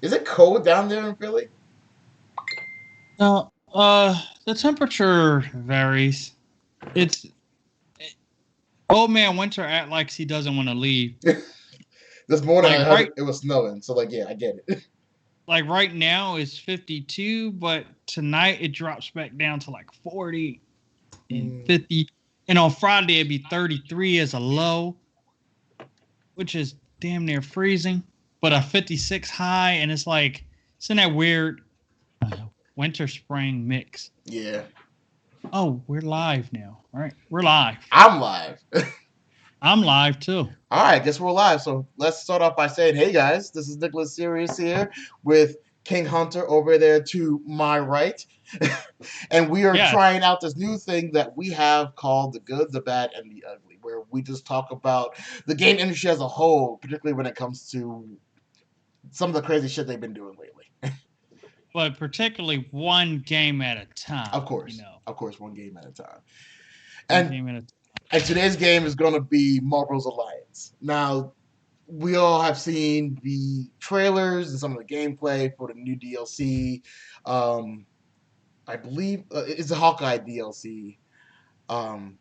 Is it cold down there in Philly? No, the temperature varies. It's old man Winter act like he doesn't want to leave. This morning I Like heard right, it was snowing, so like yeah, I get it. like right now it's 52, but tonight it drops back down to like 40 and Mm, 50, and on Friday it'd be 33 as a low, which is damn near freezing, but a 56 high, and it's like it's in that weird winter spring mix. yeah, Oh, we're live now. All right, we're live. I'm live. I'm live too. All right, guess we're live. So let's start off by saying, hey guys, this is Nicholas Sirius here with King Hunter over there to my right. And we are Yes. trying out this new thing that we have called The Good, the Bad, and the Ugly, where we just talk about the game industry as a whole, particularly when it comes to some of the crazy shit they've been doing lately. But particularly one game at a time, Of course. Of course, one game at a time. one And game at a and today's game is going to be Marvel's Alliance. Now, we all have seen the trailers and some of the gameplay for the new DLC. Um, I believe it's a Hawkeye DLC. Um,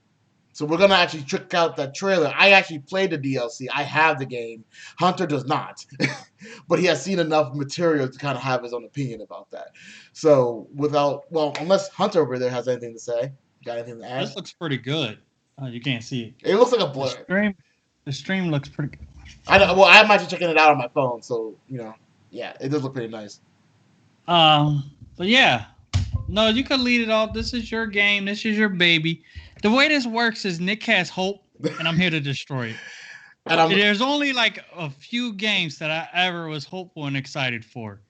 so we're gonna actually check out that trailer. I actually played the DLC. I have the game. Hunter does not, but he has seen enough material to kind of have his own opinion about that. So unless Hunter over there has anything to say, got anything to add? This looks pretty good. You can't see it. It looks like a The blur. stream, the stream looks pretty good. I know. Well, I'm actually checking it out on my phone, so yeah, it does look pretty nice. But yeah, no, you can lead it off. This is your game. This is your baby. The way this works is Nick has hope, and I'm here to destroy it. And I'm There's only like a few games that I ever was hopeful and excited for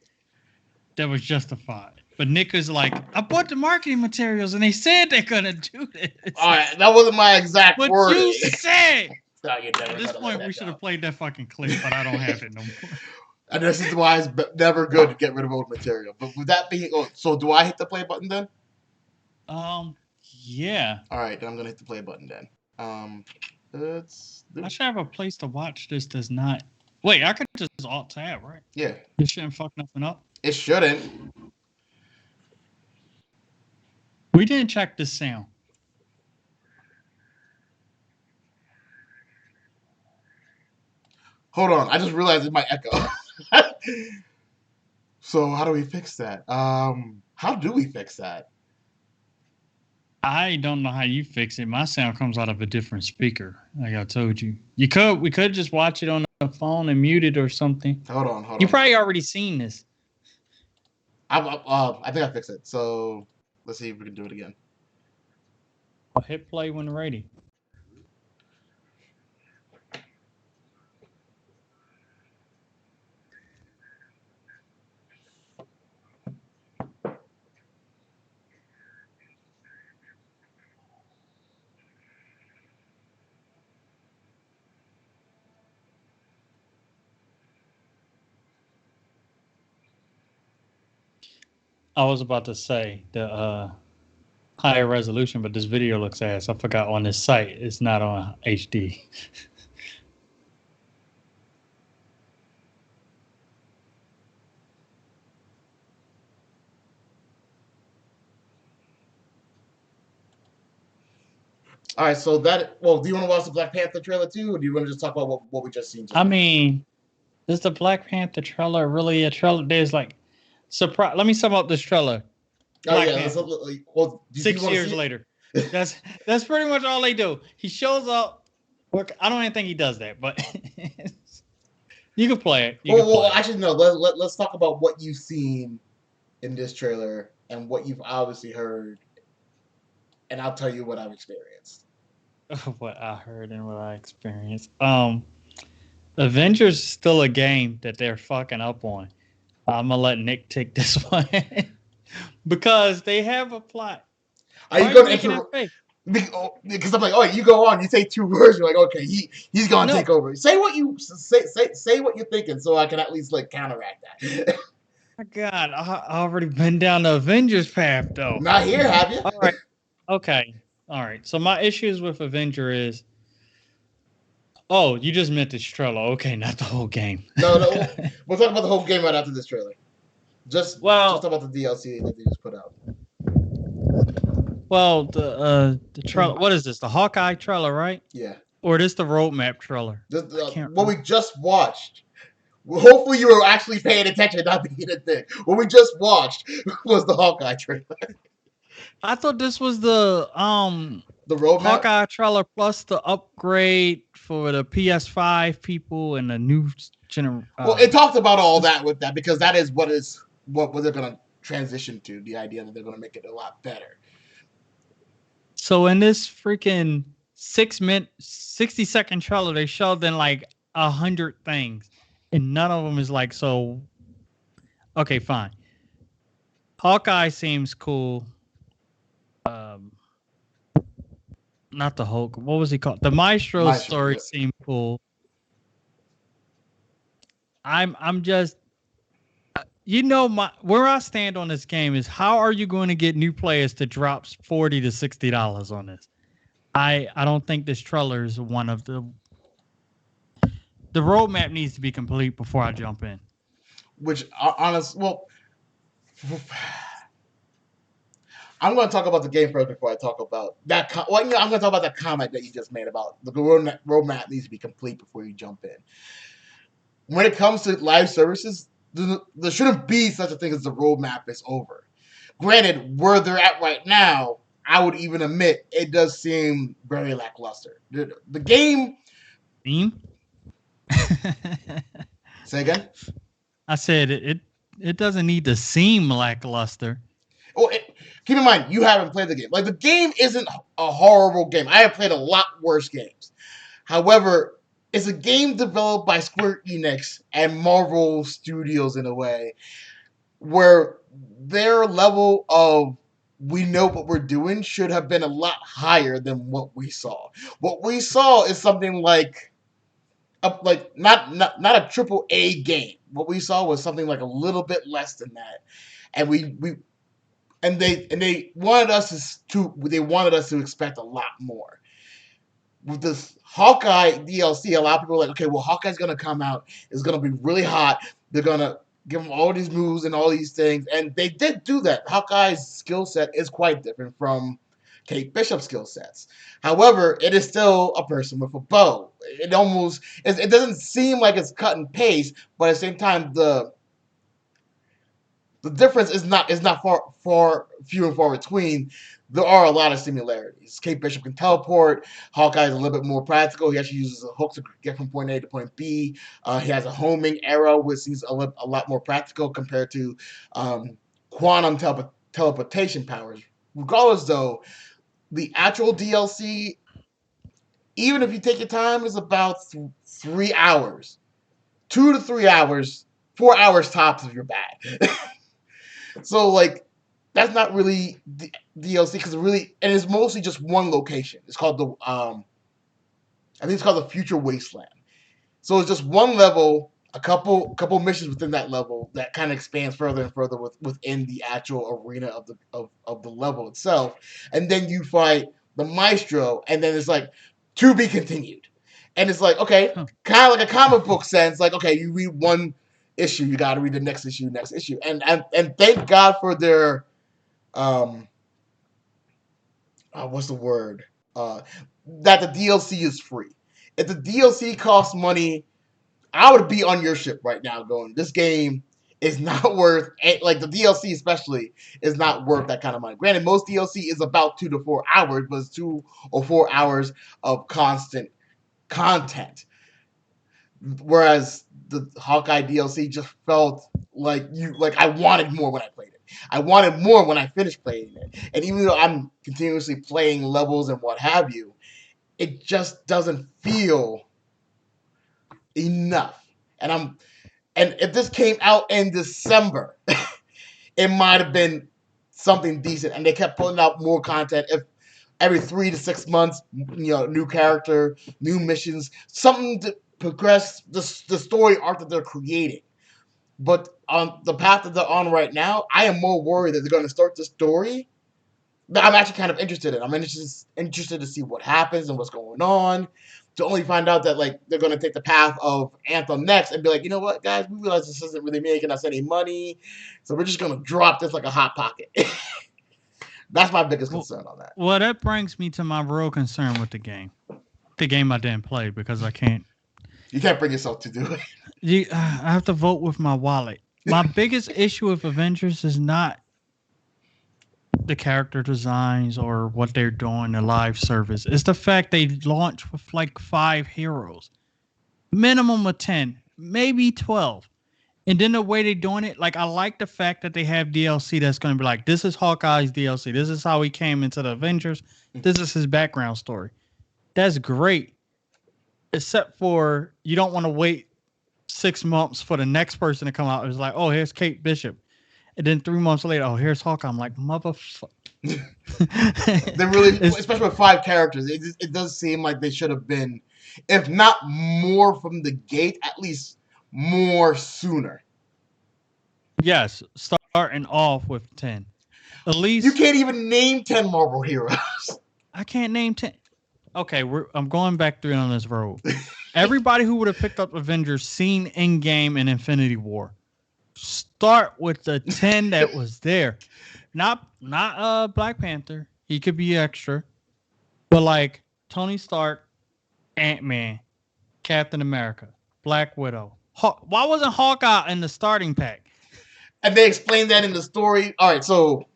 that was justified. But Nick is like, I bought the marketing materials and they said they're gonna do this. all right. That wasn't my exact What wording. you said. No, you're At never this gonna let point, we that should go. have played that fucking clip, but I don't have it no more. And this is why it's never good to get rid of old material. But with that being, so do I hit the play button then? Um, yeah. All right, then I'm gonna hit the play button then. Let's I do. should have a place to watch this. Does not. Wait, I could just alt tab, right? Yeah, This shouldn't fuck nothing up. it shouldn't. We didn't check this sound. Hold on, I just realized it might echo. So how do we fix that? How do we fix that? I don't know how you fix it. My sound comes out of a different speaker. Like I told you, we could just watch it on the phone and mute it or something. Hold You on. probably already seen this. I think I fixed it. So let's see if we can do it again. I'll hit play when ready. I was about to say the higher resolution, but this video looks ass. I forgot on this site it's not on HD. All right, so that. Well, do you want to watch the Black Panther trailer too, or do you want to just talk about what we just seen just I now? mean, is the Black Panther trailer really a trailer? There's like surprise. Let me sum up this trailer. Oh Black yeah, Panther. well, do you Six want to years see later. it? That's pretty much all they do. He shows up. I don't even think he does that, but you can play it. You can Well, play it. actually, no. Let's talk about what you've seen in this trailer and what you've obviously heard, and I'll tell you what I've experienced. What I heard and what I experienced. Avengers is still a game that they're fucking up on. I'm gonna let Nick take this one because they have a plot. Are Why you are you going to making that enter? face? Because I'm like, oh, you go on. You say two words. You're like, okay, he's gonna take No, over. Say what you say what you're thinking, so I can at least like counteract that. my God, I already been down the Avengers path though. Not here, have you? All right, okay, all right. So my issues with Avenger is Oh, you just meant this trailer. Okay, not the whole game. No, no, we'll talk about the whole game right after this trailer. Just well, about the DLC that they just put out. the trailer. What is this? The Hawkeye trailer, right? Yeah, Or this the roadmap trailer? just, I can't what we remember. just watched. Hopefully, you were actually paying attention, not being a dick. What we just watched was the Hawkeye trailer. I thought this was the The roadmap. Hawkeye trailer plus the upgrade for the PS5 people and the new gener. Well, it talked about all that with that because that is what they're gonna transition to. The idea that they're gonna make it a lot better. So in this freaking 6 minute, 60-second trailer, they showed in like 100 things, and none of them is like so. Okay, fine. Hawkeye seems cool. Um, not the Hulk. What was he called? The Maestro Maestro. story Yep. seemed cool. I'm just my where I stand on this game is how are you going to get new players to drop $40 to $60 on this? I don't think this trailer is one of the roadmap needs to be complete before I jump in. Which, well, I'm going to talk about the game first before I talk about that. Well, I'm going to talk about that comment that you just made about the roadmap needs to be complete before you jump in. When it comes to live services, there shouldn't be such a thing as the roadmap is over. Granted, where they're at right now, I would even admit it does seem very lackluster. The game. Theme? Say again. I said it doesn't need to seem lackluster. Oh, keep in mind you haven't played the game. Like the game isn't a horrible game. I have played a lot worse games. However, it's a game developed by Square Enix and Marvel Studios in a way where their level of we know what we're doing should have been a lot higher than what we saw. What we saw is something like not a triple A game. What we saw was something like a little bit less than that, and they wanted us to expect a lot more. With this Hawkeye DLC, a lot of people are like, okay, well, Hawkeye's gonna come out. It's gonna be really hot. They're gonna give him all these moves and all these things, and they did do that. Hawkeye's skill set is quite different from Kate Bishop's skill sets. However, it is still a person with a bow. It doesn't seem like it's cut and paste, but at the same time, the difference is not far few and far between. There are a lot of similarities. Kate Bishop can teleport. Hawkeye is a little bit more practical. He actually uses a hook to get from point A to point B. He has a homing arrow, which is a lot more practical compared to quantum teleportation powers. Regardless, though, the actual DLC, even if you take your time, is about 3 hours, 2 to 3 hours, 4 hours tops if you're bad. So like that's not really DLC because it's mostly just one location. It's called I think it's called the Future Wasteland. So it's just one level, a couple missions within that level that kind of expands further and further within the actual arena of the level itself, and then you fight the Maestro, and then it's like to be continued, and it's like okay, Huh. kind of like a comic book sense, like okay, you read one issue, you got to read the next issue, and thank God for their um, what's the word? That the DLC is free. If the DLC costs money, I would be on your ship right now going, this game is not worth, like the DLC especially, is not worth that kind of money. Granted, most DLC is about 2 to 4 hours, but it's 2 or 4 hours of constant content. Whereas the Hawkeye DLC just felt like I wanted more when I played it. I wanted more when I finished playing it. And even though I'm continuously playing levels and what have you, it just doesn't feel enough. And if this came out in December, it might have been something decent. And they kept putting out more content. If every 3 to 6 months, new character, new missions, something to progress the story arc that they're creating. But on the path that they're on right now, I am more worried that they're going to start the story that I'm actually kind of interested in. I'm interested to see what happens and what's going on. to only find out that like they're gonna take the path of Anthem next and be like, you know what, guys, we realize this isn't really making us any money, so we're just gonna drop this like a hot pocket. That's my biggest Well, concern on that. well, that brings me to my real concern with the game. The game I didn't play because I can't. You can't bring yourself to do it. I have to vote with my wallet. My biggest issue with Avengers is not the character designs or what they're doing, the live service. It's the fact they launch with like 5 heroes, minimum of 10, maybe 12. And then the way they're doing it, like I like the fact that they have DLC that's going to be like, this is Hawkeye's DLC. This is how he came into the Avengers. This is his background story. That's great. Except for you don't want to wait 6 months for the next person to come out. It's like, oh, here's Kate Bishop. And then 3 months later, oh, here's Hawkeye. I'm like, motherfucker. They really, especially with 5 characters, it does seem like they should have been, if not more from the gate, at least more sooner. Yes, starting off with 10. At You least can't even name 10 Marvel heroes. I can't name 10. Okay, I'm going back through on this road. Everybody who would have picked up Avengers seen Endgame and Infinity War. Start with the 10 that was there. Not Black Panther. He could be extra. But like Tony Stark, Ant-Man, Captain America, Black Widow. Why wasn't Hawkeye in the starting pack? And they explained that in the story. All right, so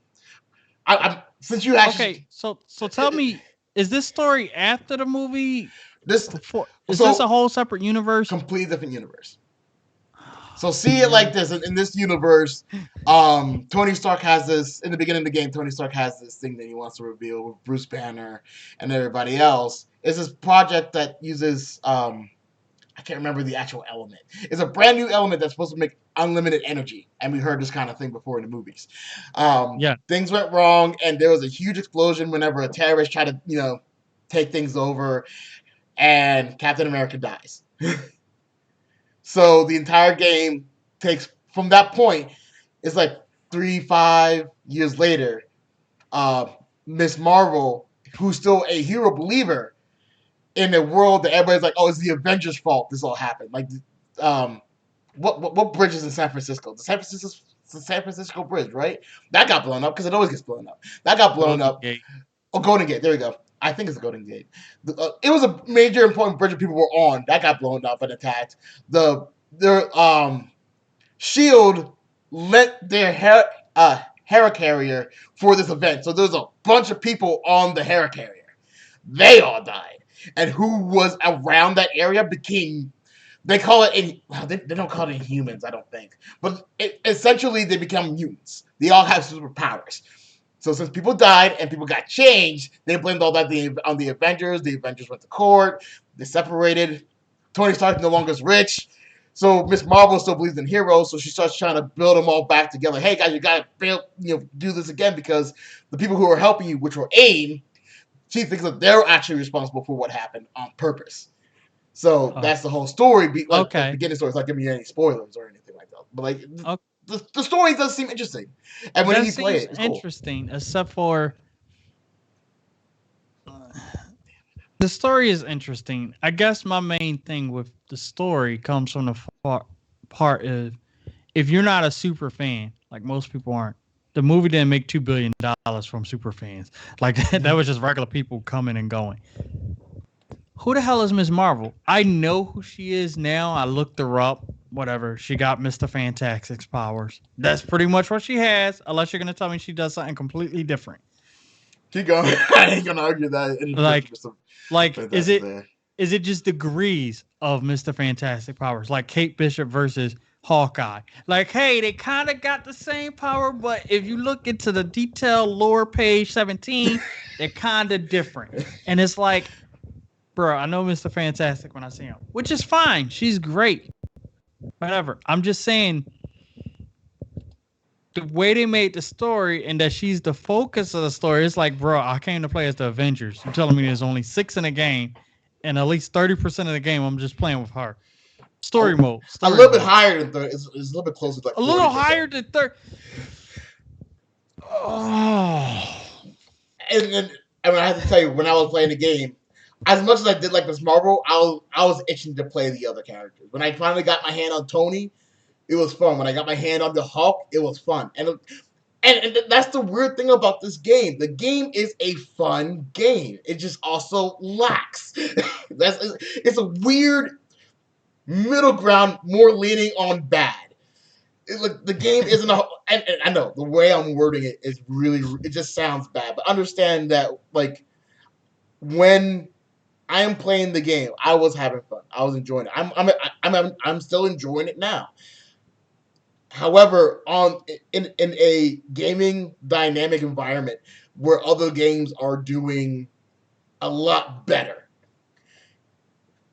I'm since you actually Okay, so tell me, is this story after the movie? this Before is so this a whole separate universe? completely different universe. So see it like this: in this universe, Tony Stark has this in the beginning of the game. Tony Stark has this thing that he wants to reveal with Bruce Banner and everybody else. It's this project that uses I can't remember the actual element. It's a brand new element that's supposed to make unlimited energy, and we heard this kind of thing before in the movies. Yeah. Things went wrong, and there was a huge explosion whenever a terrorist tried to take things over, and Captain America dies. So the entire game takes from that point. It's like 3-5 years later. Miss Marvel, who's still a hero believer in a world that everybody's like, oh, it's the Avengers' fault. This all happened. Like, what bridge is in San Francisco? The San Francisco Bridge, right? That got blown up because it always gets blown up. That got blown up. Gate. Oh, Golden Gate. There we go. I think it's the Golden Gate. It was a major important bridge that people were on. That got blown up and attacked. Their Shield lent their Hera carrier for this event. So there's a bunch of people on the Hera carrier. They all died. And who was around that area became, they call it, they don't call it Inhumans, I don't think. But essentially, they become mutants. They all have superpowers. So since people died and people got changed, they blamed all that on the Avengers. The Avengers went to court. They separated. Tony Stark no longer is rich. So Miss Marvel still believes in heroes, so she starts trying to build them all back together. Hey guys, you gotta do this again because the people who are helping you, which were AIM, she thinks that they're actually responsible for what happened on purpose. So that's the whole story. The beginning story. It's not giving you any spoilers or anything like that. But like the story does seem interesting, and when you play it, it's interesting. Cool. Except for the story is interesting. I guess my main thing with the story comes from the part of if you're not a super fan, like most people aren't. The movie didn't make $2 billion from super fans. Like that was just regular people coming and going. Who the hell is Ms. Marvel? I know who she is now. I looked her up. Whatever. She got Mr. Fantastic's powers. That's pretty much what she has, unless you're going to tell me she does something completely different. Keep going. I ain't going to argue that. Like is it just degrees of Mr. Fantastic powers? Like Kate Bishop versus Hawkeye. Like, hey, they kind of got the same power, but if you look into the detailed lore page 17, they're kind of different. And it's like, bro, I know Mr. Fantastic when I see him, which is fine. She's great. Whatever. I'm just saying the way they made the story and that she's the focus of the story, it's like, bro, I came to play as the Avengers. You're telling me there's only 6 in the game, and at least 30% of the game I'm just playing with her. Story mode. A little bit higher than 30. It's a little bit closer to like 40%. A little higher than 30. Oh. And I have to tell you, when I was playing the game, as much as I did like this Marvel, I was itching to play the other characters. When I finally got my hand on Tony, it was fun. When I got my hand on the Hulk, it was fun. And that's the weird thing about this game. The game is a fun game. It just also lacks. It's a weird middle ground, more leaning on bad. Like the game isn't a. And I know the way I'm wording it is really. It just sounds bad, but understand that like when I am playing the game, I was having fun. I was enjoying it. I'm still enjoying it now. However, in a gaming dynamic environment where other games are doing a lot better,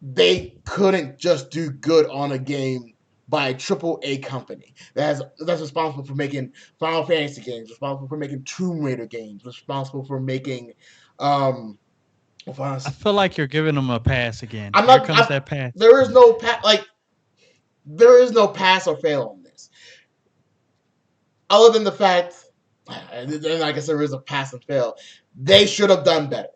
they couldn't just do good on a game by a triple A company that's responsible for making Final Fantasy games, responsible for making Tomb Raider games, responsible for making um I feel like you're giving them a pass again. I'm Here not comes that pass. there is no there is no pass or fail on this. Other than the fact, and I guess there is a pass and fail, they should have done better.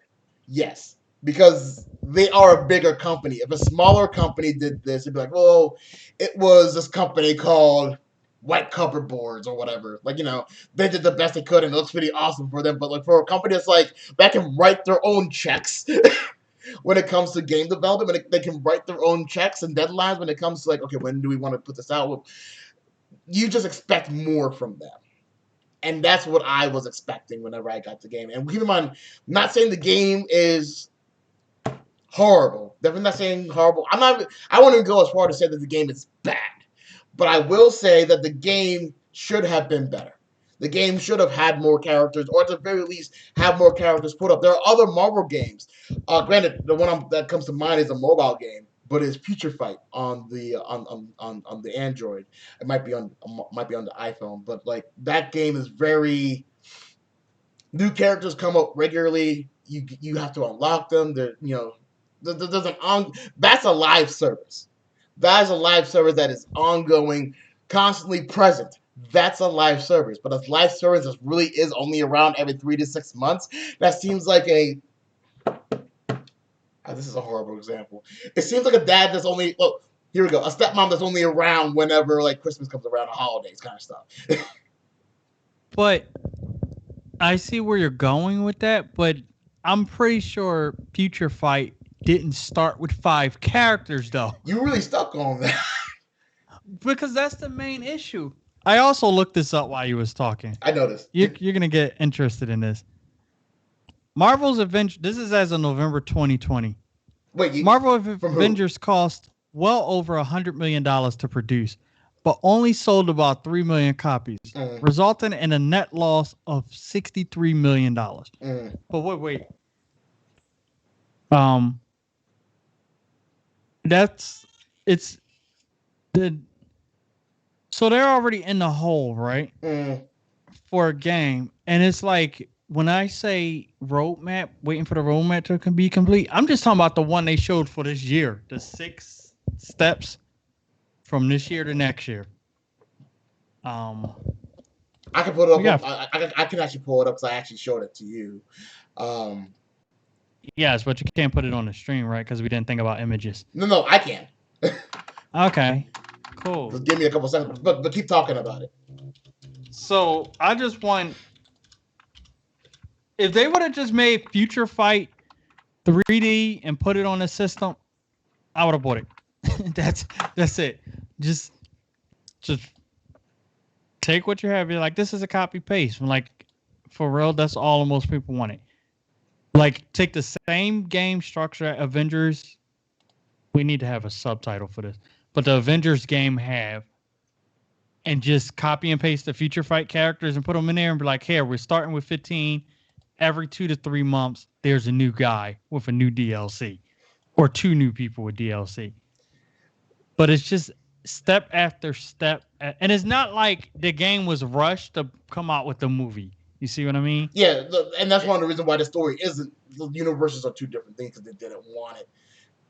Yes, because they are a bigger company. If a smaller company did this, it'd be like, well, it was this company called White Cupboard Boards or whatever. Like, they did the best they could and it looks pretty awesome for them. But like for a company that's like that can write their own checks when it comes to game development, when they can write their own checks and deadlines when it comes to like, okay, when do we want to put this out? Well, you just expect more from them. And that's what I was expecting whenever I got the game. And keep in mind, I'm not saying the game is horrible. Definitely not saying horrible. I won't even go as far to say that the game is bad. But I will say that the game should have been better. The game should have had more characters, or at the very least, have more characters put up. There are other Marvel games. Granted, the one that comes to mind is a mobile game, but it's Future Fight on the Android. It might be on the iPhone, but like that game is very new characters come up regularly. You have to unlock them. There's an on. That's a live service. That is a live service that is ongoing, constantly present. That's a live service. But a live service that really is only around every 3 to 6 months. That seems like a. This is a horrible example. It seems like a dad that's only. Look, here we go. A stepmom that's only around whenever like Christmas comes around, or holidays, kind of stuff. But I see where you're going with that, but I'm pretty sure Future Fight didn't start with 5 characters though. You really stuck on that. Because that's the main issue. I also looked this up while you was talking. I noticed. You're gonna get interested in this. Marvel's Avengers. This is as of November 2020. Wait, Marvel from who? Avengers cost well over $100 million to produce, but only sold about 3 million copies, resulting in a net loss of $63 million. But wait. That's it's the so they're already in the hole, right? For a game, and it's like when I say roadmap, waiting for the roadmap to be complete, I'm just talking about the one they showed for this year, the 6 steps from this year to next year. I can put it up. I can actually pull it up because I actually showed it to you. Yes, but you can't put it on the stream, right? Because we didn't think about images. No, I can. Okay, cool. Just give me a couple seconds, but keep talking about it. So I just want, if they would have just made Future Fight 3D and put it on the system, I would have bought it. that's it. Just take what you have. You're like, this is a copy paste. Like, for real, that's all most people want it. Like, take the same game structure Avengers. We need to have a subtitle for this. But the Avengers game have, and just copy and paste the Future Fight characters and put them in there and be like, here, we're starting with 15. Every 2 to 3 months, there's a new guy with a new DLC. Or 2 new people with DLC. But it's just step after step. And it's not like the game was rushed to come out with the movie. You see what I mean? Yeah, and that's one of the reasons why the story isn't. The universes are 2 different things because they didn't want it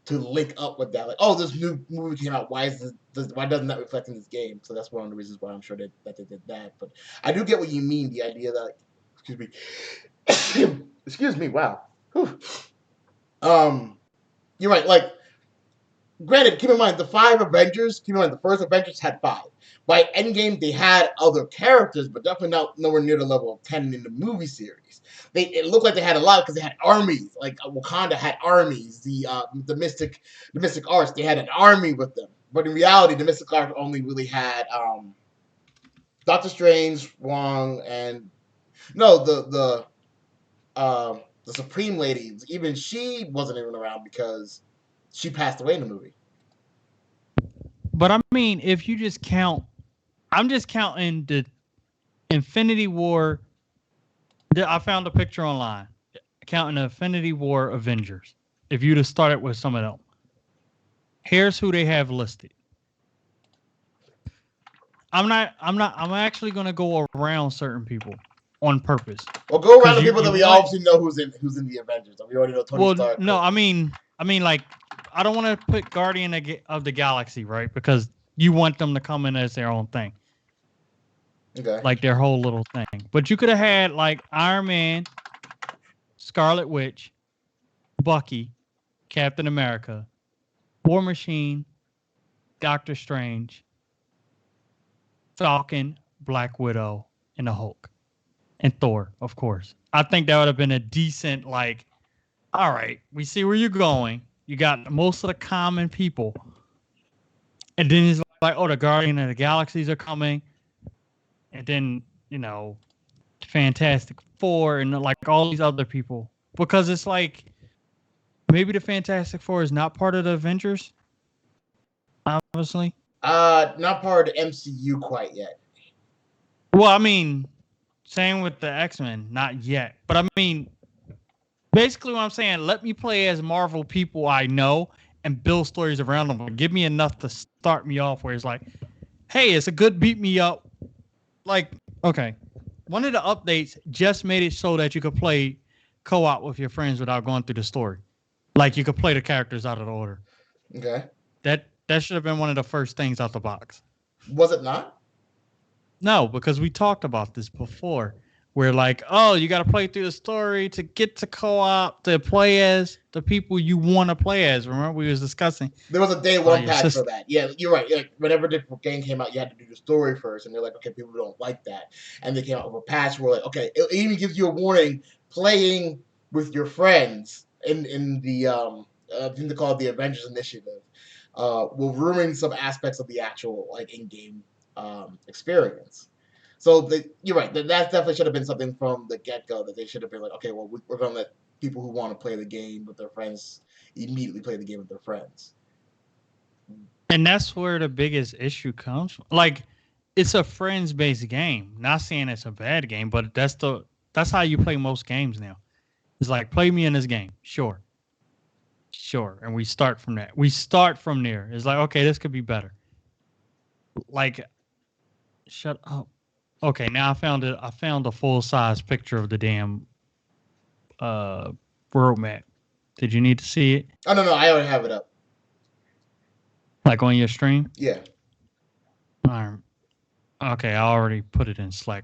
to link up with that. Like, oh, this new movie came out. Why doesn't that reflect in this game? So that's one of the reasons why I'm sure that they did that. But I do get what you mean. The idea that, excuse me, excuse me. Wow. Whew. you're right. Like, granted, keep in mind the five Avengers. Keep in mind the first Avengers had five. By Endgame, they had other characters, but definitely not nowhere near the level of 10 in the movie series. It looked like they had a lot because they had armies. Like Wakanda had armies. The Mystic Arts, they had an army with them. But in reality, the Mystic Arts only really had Doctor Strange, Wong, and no, the Supreme Lady. Even she wasn't even around because she passed away in the movie. But I mean, if you just count, I'm just counting the Infinity War. I found a picture online counting the Infinity War Avengers. If you'd have started with some of them, here's who they have listed. I'm actually going to go around certain people on purpose. Well, go around the people that we obviously know who's in the Avengers. We already know Tony Stark. No, I mean, like, I don't want to put Guardian of the Galaxy, right? Because you want them to come in as their own thing. Okay. Like their whole little thing. But you could have had like Iron Man, Scarlet Witch, Bucky, Captain America, War Machine, Doctor Strange, Falcon, Black Widow, and the Hulk. And Thor, of course. I think that would have been a decent, like, all right, we see where you're going. You got most of the common people. And then it's like, oh, the Guardian of the Galaxies are coming. And then, Fantastic Four and like all these other people. Because it's like, maybe the Fantastic Four is not part of the Avengers. Obviously. Not part of the MCU quite yet. Well, I mean, same with the X-Men, not yet. But I mean, basically what I'm saying, let me play as Marvel people I know and build stories around them. Give me enough to start me off where it's like, hey, it's a good beat me up. Like, okay. One of the updates just made it so that you could play co-op with your friends without going through the story. Like you could play the characters out of the order. Okay. That should have been one of the first things out the box. Was it not? No, because we talked about this before. Where like, oh, you got to play through the story to get to co-op to play as the people you want to play as. Remember we was discussing. There was a day one patch for that. Yeah, you're right. Like, whenever the game came out, you had to do the story first, and they're like, okay, people don't like that, and they came out with a patch where like, okay, it even gives you a warning playing with your friends in the I think they call it the Avengers Initiative. Will ruin some aspects of the actual like in-game experience. So you're right. That definitely should have been something from the get-go that they should have been like, okay, well, we're going to let people who want to play the game with their friends immediately play the game with their friends. And that's where the biggest issue comes from. Like, it's a friends-based game. Not saying it's a bad game, but that's how you play most games now. It's like, play me in this game. Sure. And we start from that. We start from there. It's like, okay, this could be better. Like, shut up. Okay, now I found it. I found a full-size picture of the damn RoadMap. Did you need to see it? Oh, no, I already have it up. Like on your stream? Yeah. All right. Okay, I already put it in Slack,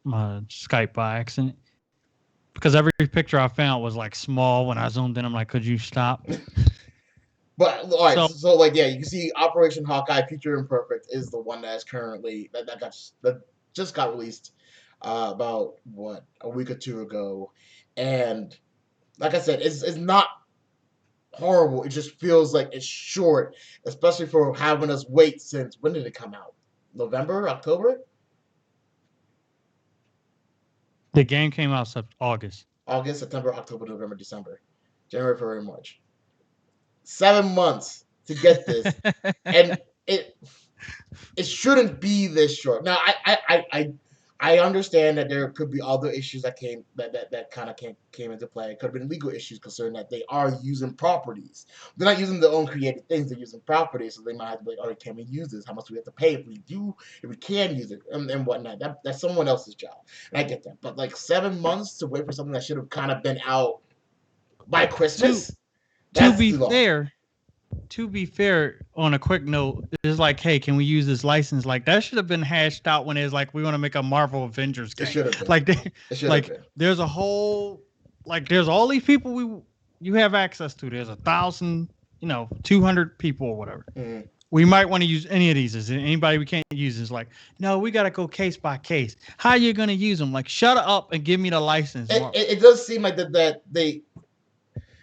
my Skype by accident. Because every picture I found was like small. When I zoomed in, I'm like, could you stop? But all right, so like yeah, you can see Operation Hawkeye Future Imperfect is the one that is currently that just got released about a week or two ago, and like I said, it's not horrible. It just feels like it's short, especially for having us wait since when did it come out? November, October? The game came out August. August, September, October, November, December, January, February, March. 7 months to get this, and it shouldn't be this short. Now, I understand that there could be other issues that kind of came into play. It could have been legal issues concerning that they are using properties. They're not using their own creative things. They're using properties, so they might have to be like, all right, can we use this? How much do we have to pay if we can use it, and whatnot. That's someone else's job, and I get that. But like 7 months to wait for something that should have kind of been out by Christmas. To be fair, on a quick note, it's like, hey, can we use this license? Like that should have been hashed out when it's like we want to make a Marvel Avengers game. It should have been. Like there's a whole there's all these people you have access to. There's 1,000 200 people or whatever. Mm. We might want to use any of these. Is there anybody we can't use? Is like, no, we got to go case by case. How you going to use them? Like, shut up and give me the license. It does seem like that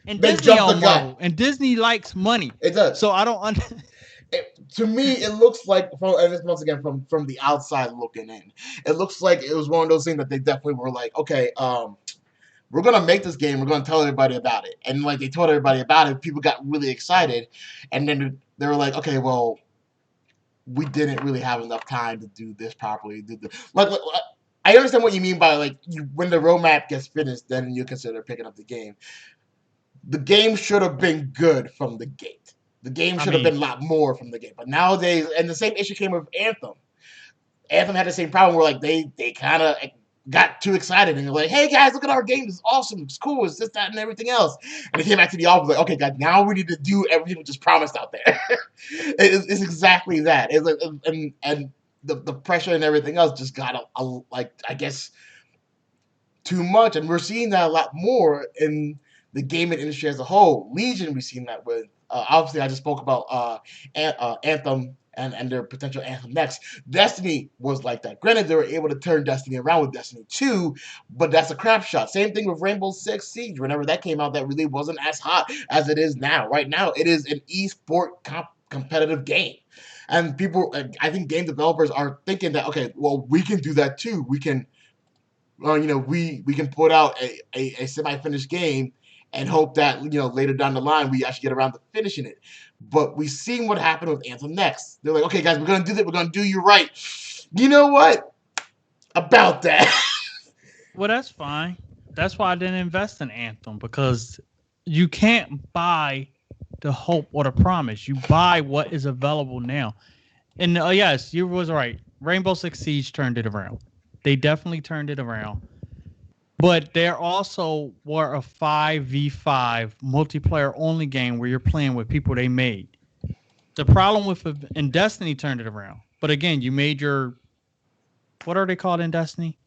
And they Disney jumped the own gun. Marvel, and Disney likes money. It does. So I don't. To me, it looks like, and this once again from the outside looking in, it looks like it was one of those things that they definitely were like, okay, we're gonna make this game, we're gonna tell everybody about it, and like they told everybody about it, people got really excited, and then they were like, okay, well, we didn't really have enough time to do this properly. Like I understand what you mean by like when the roadmap gets finished, then you consider picking up the game. The game should have been good from the gate. The game I should have been mean, a lot more from the gate. But nowadays, and the same issue came with Anthem. Anthem had the same problem where like they kind of got too excited and they're like, "Hey guys, look at our game! It's awesome! It's cool! It's this, that, and everything else." And they came back to the office like, "Okay, guys, now we need to do everything we just promised out there." It's exactly that. It's like, and the pressure and everything else just got like I guess too much, and we're seeing that a lot more in the gaming industry as a whole. Legion, we've seen that with. Obviously, I just spoke about Anthem and their potential Anthem next. Destiny was like that. Granted, they were able to turn Destiny around with Destiny 2, but that's a crap shot. Same thing with Rainbow Six Siege. Whenever that came out, that really wasn't as hot as it is now. Right now, it is an esport competitive game. And people, I think game developers are thinking that, okay, well, we can do that too. We can we can put out a semi-finished game and hope that later down the line we actually get around to finishing it. But we've seen what happened with Anthem next. They're like, okay, guys, we're gonna do that. We're gonna do you right. You know what about that? well, that's fine. That's why I didn't invest in Anthem because you can't buy the hope or the promise. You buy what is available now. And yes, you was right. Rainbow Six Siege turned it around. They definitely turned it around. But there also were a 5v5 multiplayer only game where you're playing with people they made. The problem with and Destiny turned it around. But again, you made your what are they called in Destiny?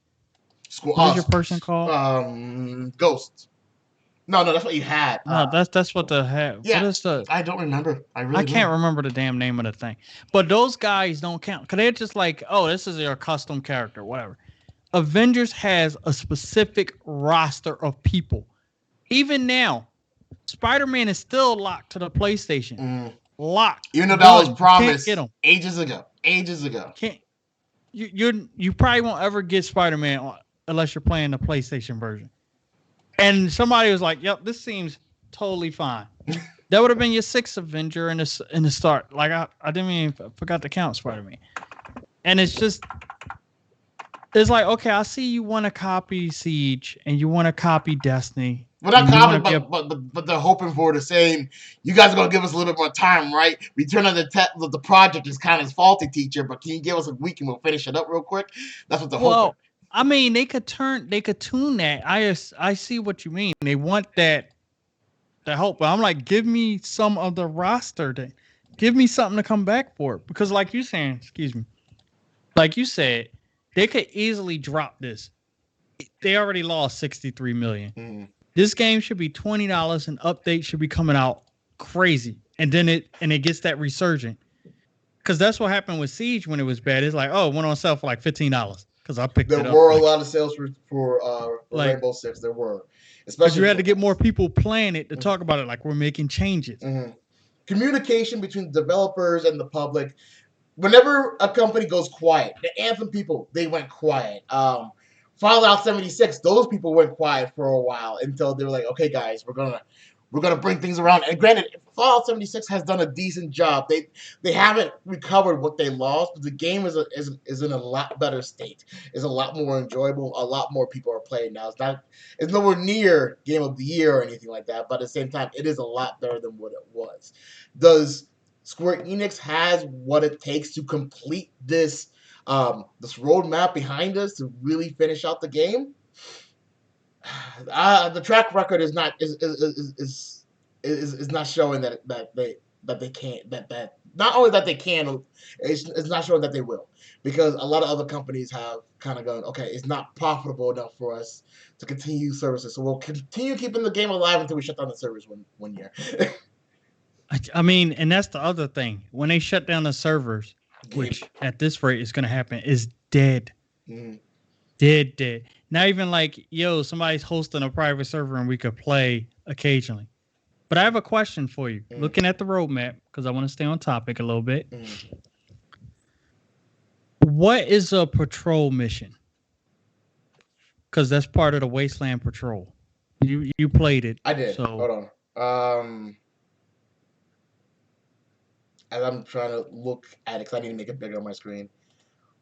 School What is your person called? Ghosts. No, that's what you had. No, that's what the heck. What Yeah, is the? I don't remember. I I really can't don't. remember the damn name of the thing. But those guys don't count because they're just like, oh, this is your custom character, whatever. Avengers has a specific roster of people. Even now, Spider-Man is still locked to the PlayStation. Mm. Locked. Even though that was Done. You can't get promised him. ages ago. Ages ago. Can't you probably won't ever get Spider-Man unless you're playing the PlayStation version. And somebody was like, "Yep, this seems totally fine." That would have been your sixth Avenger in the start. Like I didn't even forgot to count Spider-Man. And it's like, okay, I see you want to copy Siege and you want to copy Destiny. Well, not And you copy, want to be but they're hoping for the same. You guys are gonna give us a little bit more time, right? Return of the project is kind of faulty, teacher, but can you give us a week and we'll finish it up real quick? That's what they're hoping. well, I mean, they could tune that. I see what you mean. They want that hope, but I'm like, give me some of the roster. Give me something to come back for because, like you saying, excuse me, like you said, they could easily drop this. They already lost 63 million. Mm. This game should be $20 and updates should be coming out crazy. And then it gets that resurgent. Because that's what happened with Siege when it was bad. It's like, oh, it went on sale for like $15. Because I picked There it up. were a Like, lot of sales for like Rainbow Six. There were, because you especially had to get more people playing it to talk about it. Like we're making changes. mm-hmm. Communication between developers and the public. Whenever a company goes quiet, the Anthem people they went quiet. Fallout 76, those people went quiet for a while until they were like, okay, guys, we're gonna bring things around. And granted, Fallout 76 has done a decent job. They haven't recovered what they lost, but the game is in a lot better state. It's a lot more enjoyable. A lot more people are playing now. It's nowhere near Game of the Year or anything like that, but at the same time, it is a lot better than what it was. Does Square Enix has what it takes to complete this roadmap behind us to really finish out the game? The track record is not is not showing that they can't that not only that they can, it's not showing that they will, because a lot of other companies have kind of gone, okay, it's not profitable enough for us to continue services, so we'll continue keeping the game alive until we shut down the servers one year. I mean, and that's the other thing. When they shut down the servers, Game. which at this rate is going to happen, is dead. Mm, Dead, dead. Not even like, yo, somebody's hosting a private server and we could play occasionally. But I have a question for you. mm, Looking at the roadmap, because I want to stay on topic a little bit. mm. What is a patrol mission? Because that's part of the Wasteland Patrol. You played it, I did. so Hold on. As I'm trying to look at it, because I need to make it bigger on my screen.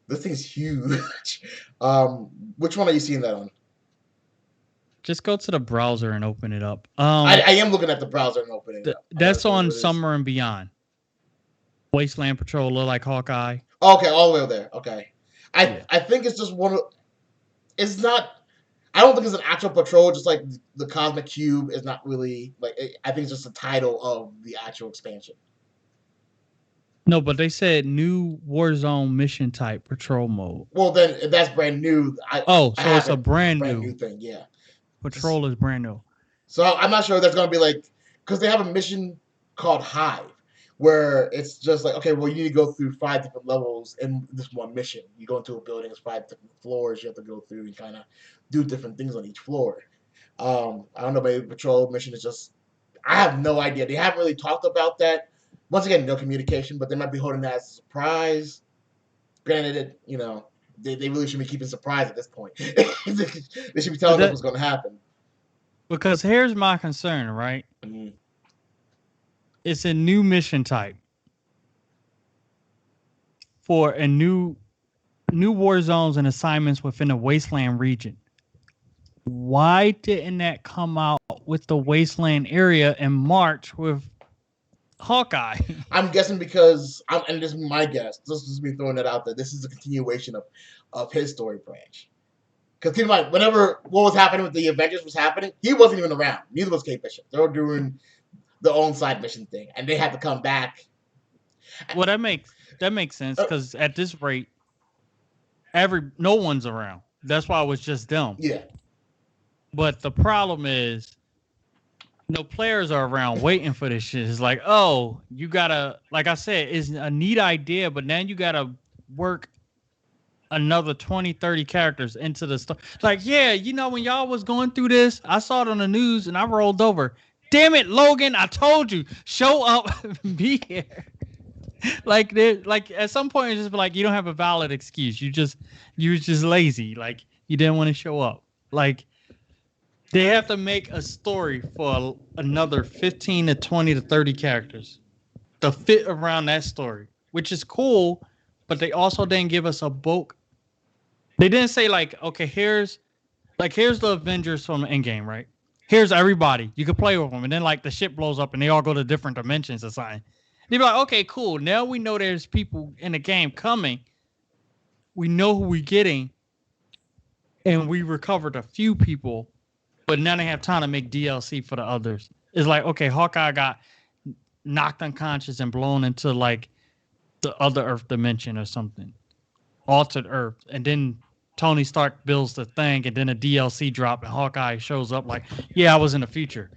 This thing's huge. um, which one are you seeing that on? just go to the browser and open it up. I am looking at the browser and opening it up. I'm trying to That's figure out on what it is. Summer and Beyond. Wasteland Patrol look like Hawkeye. Okay, all the way over there. Okay. Yeah. I think it's just one of. It's not. I don't think it's an actual patrol. Just like the Cosmic Cube is not really like. I think it's just the title of the actual expansion. No, but they said new Warzone mission type patrol mode. Well, then if that's brand new. Oh, I so have it's a a brand brand new new thing. Yeah. patrol is brand new. So I'm not sure that's going to be like, because they have a mission called Hive, where it's just like, okay, well, you need to go through 5 different levels in this one mission. You go into a building, it's 5 different floors you have to go through and kind of do different things on each floor. I don't know, maybe the patrol mission is just, I have no idea. They haven't really talked about that. Once again, no communication, but they might be holding that as a surprise. Granted, they really should be keeping surprise at this point. They should be telling us what's going to happen. Because here's my concern, right? Mm. It's a new mission type for a new war zones and assignments within the Wasteland region. Why didn't that come out with the Wasteland area in March with Hawkeye? I'm guessing because and this is my guess. This is me throwing that out there. This is a continuation of his story branch. Because keep in mind, whenever what was happening with the Avengers was happening, he wasn't even around. Neither was Kate Bishop. They were doing their own side mission thing, and they had to come back. Well, that makes sense because at this rate, no one's around. That's why it was just them. Yeah. But the problem is, no players are around waiting for this shit. It's like, oh, you gotta, like I said, it's a neat idea, but then you gotta work another 20, 30 characters into the story. Like, yeah, when y'all was going through this, I saw it on the news and I rolled over. Damn it, Logan, I told you, show up, be here. Like at some point it's just like you don't have a valid excuse. You was just lazy. Like you didn't want to show up. Like they have to make a story for another 15 to 20 to 30 characters to fit around that story, which is cool, but they also didn't give us a bulk. They didn't say like, okay, here's the Avengers from Endgame, right? Here's everybody. You can play with them. And then like the ship blows up and they all go to different dimensions or something. They'd be like, okay, cool. Now we know there's people in the game coming. We know who we're getting. And we recovered a few people, but now they have time to make DLC for the others. It's like, okay, Hawkeye got knocked unconscious and blown into like the other Earth dimension or something. Altered Earth. And then Tony Stark builds the thing and then a DLC drop and Hawkeye shows up like, yeah, I was in the future.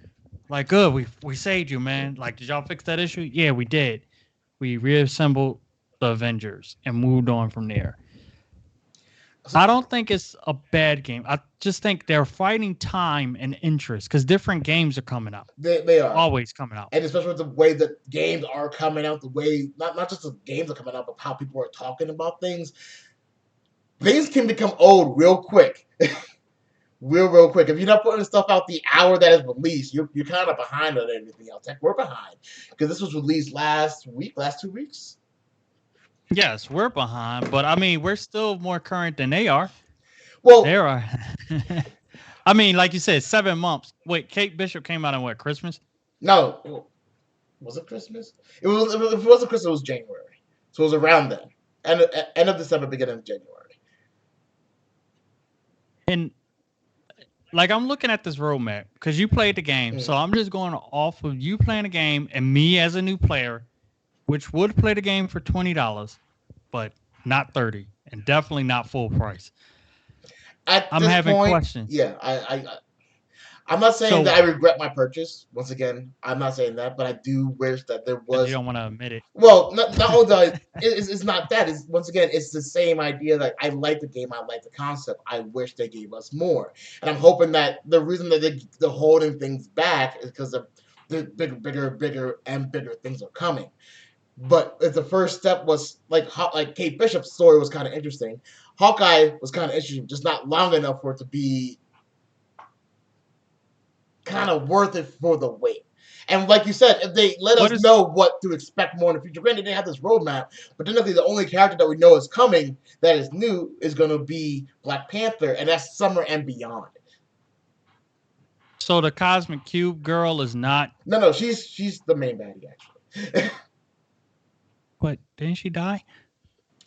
Like, good, we saved you, man. Like, did y'all fix that issue? Yeah, we did. We reassembled the Avengers and moved on from there. I don't think it's a bad game. I just think they're fighting time and interest because different games are coming out. They are always coming out, and especially with the way that games are coming out, the way not just the games are coming out, but how people are talking about things. Things can become old real quick. real quick. If you're not putting stuff out the hour that is released, you're kind of behind on everything else. Heck, we're behind because this was released last 2 weeks. Yes, we're behind, but I mean, we're still more current than they are. Well, they are. I mean, like you said, 7 months. Wait, Kate Bishop came out on what, Christmas? No, was it Christmas? It was. If it wasn't Christmas, it was January. So it was around then, end of December, beginning of January. And like I'm looking at this roadmap because you played the game, so I'm just going off of you playing the game and me as a new player, which would play the game for $20, but not 30, and definitely not full price. I'm having questions. Yeah, I'm not saying So that I regret my purchase. Once again, I'm not saying that, but I do wish that there that you was. don't want to admit it. Well, not only that, it's not that. It's once again, it's the same idea that I like the game, I like the concept. I wish they gave us more, and I'm hoping that the reason that they're holding things back is because the bigger and bigger things are coming. But if the first step was like Kate Bishop's story was kind of interesting, Hawkeye was kind of interesting, just not long enough for it to be kind of worth it for the wait. And like you said, if they let What us is know what to expect more in the future, granted they have this roadmap, but technically the only character that we know is coming that is new is going to be Black Panther, and that's summer and beyond. so the Cosmic Cube girl is not? No, she's the main baddie actually. What, didn't she die?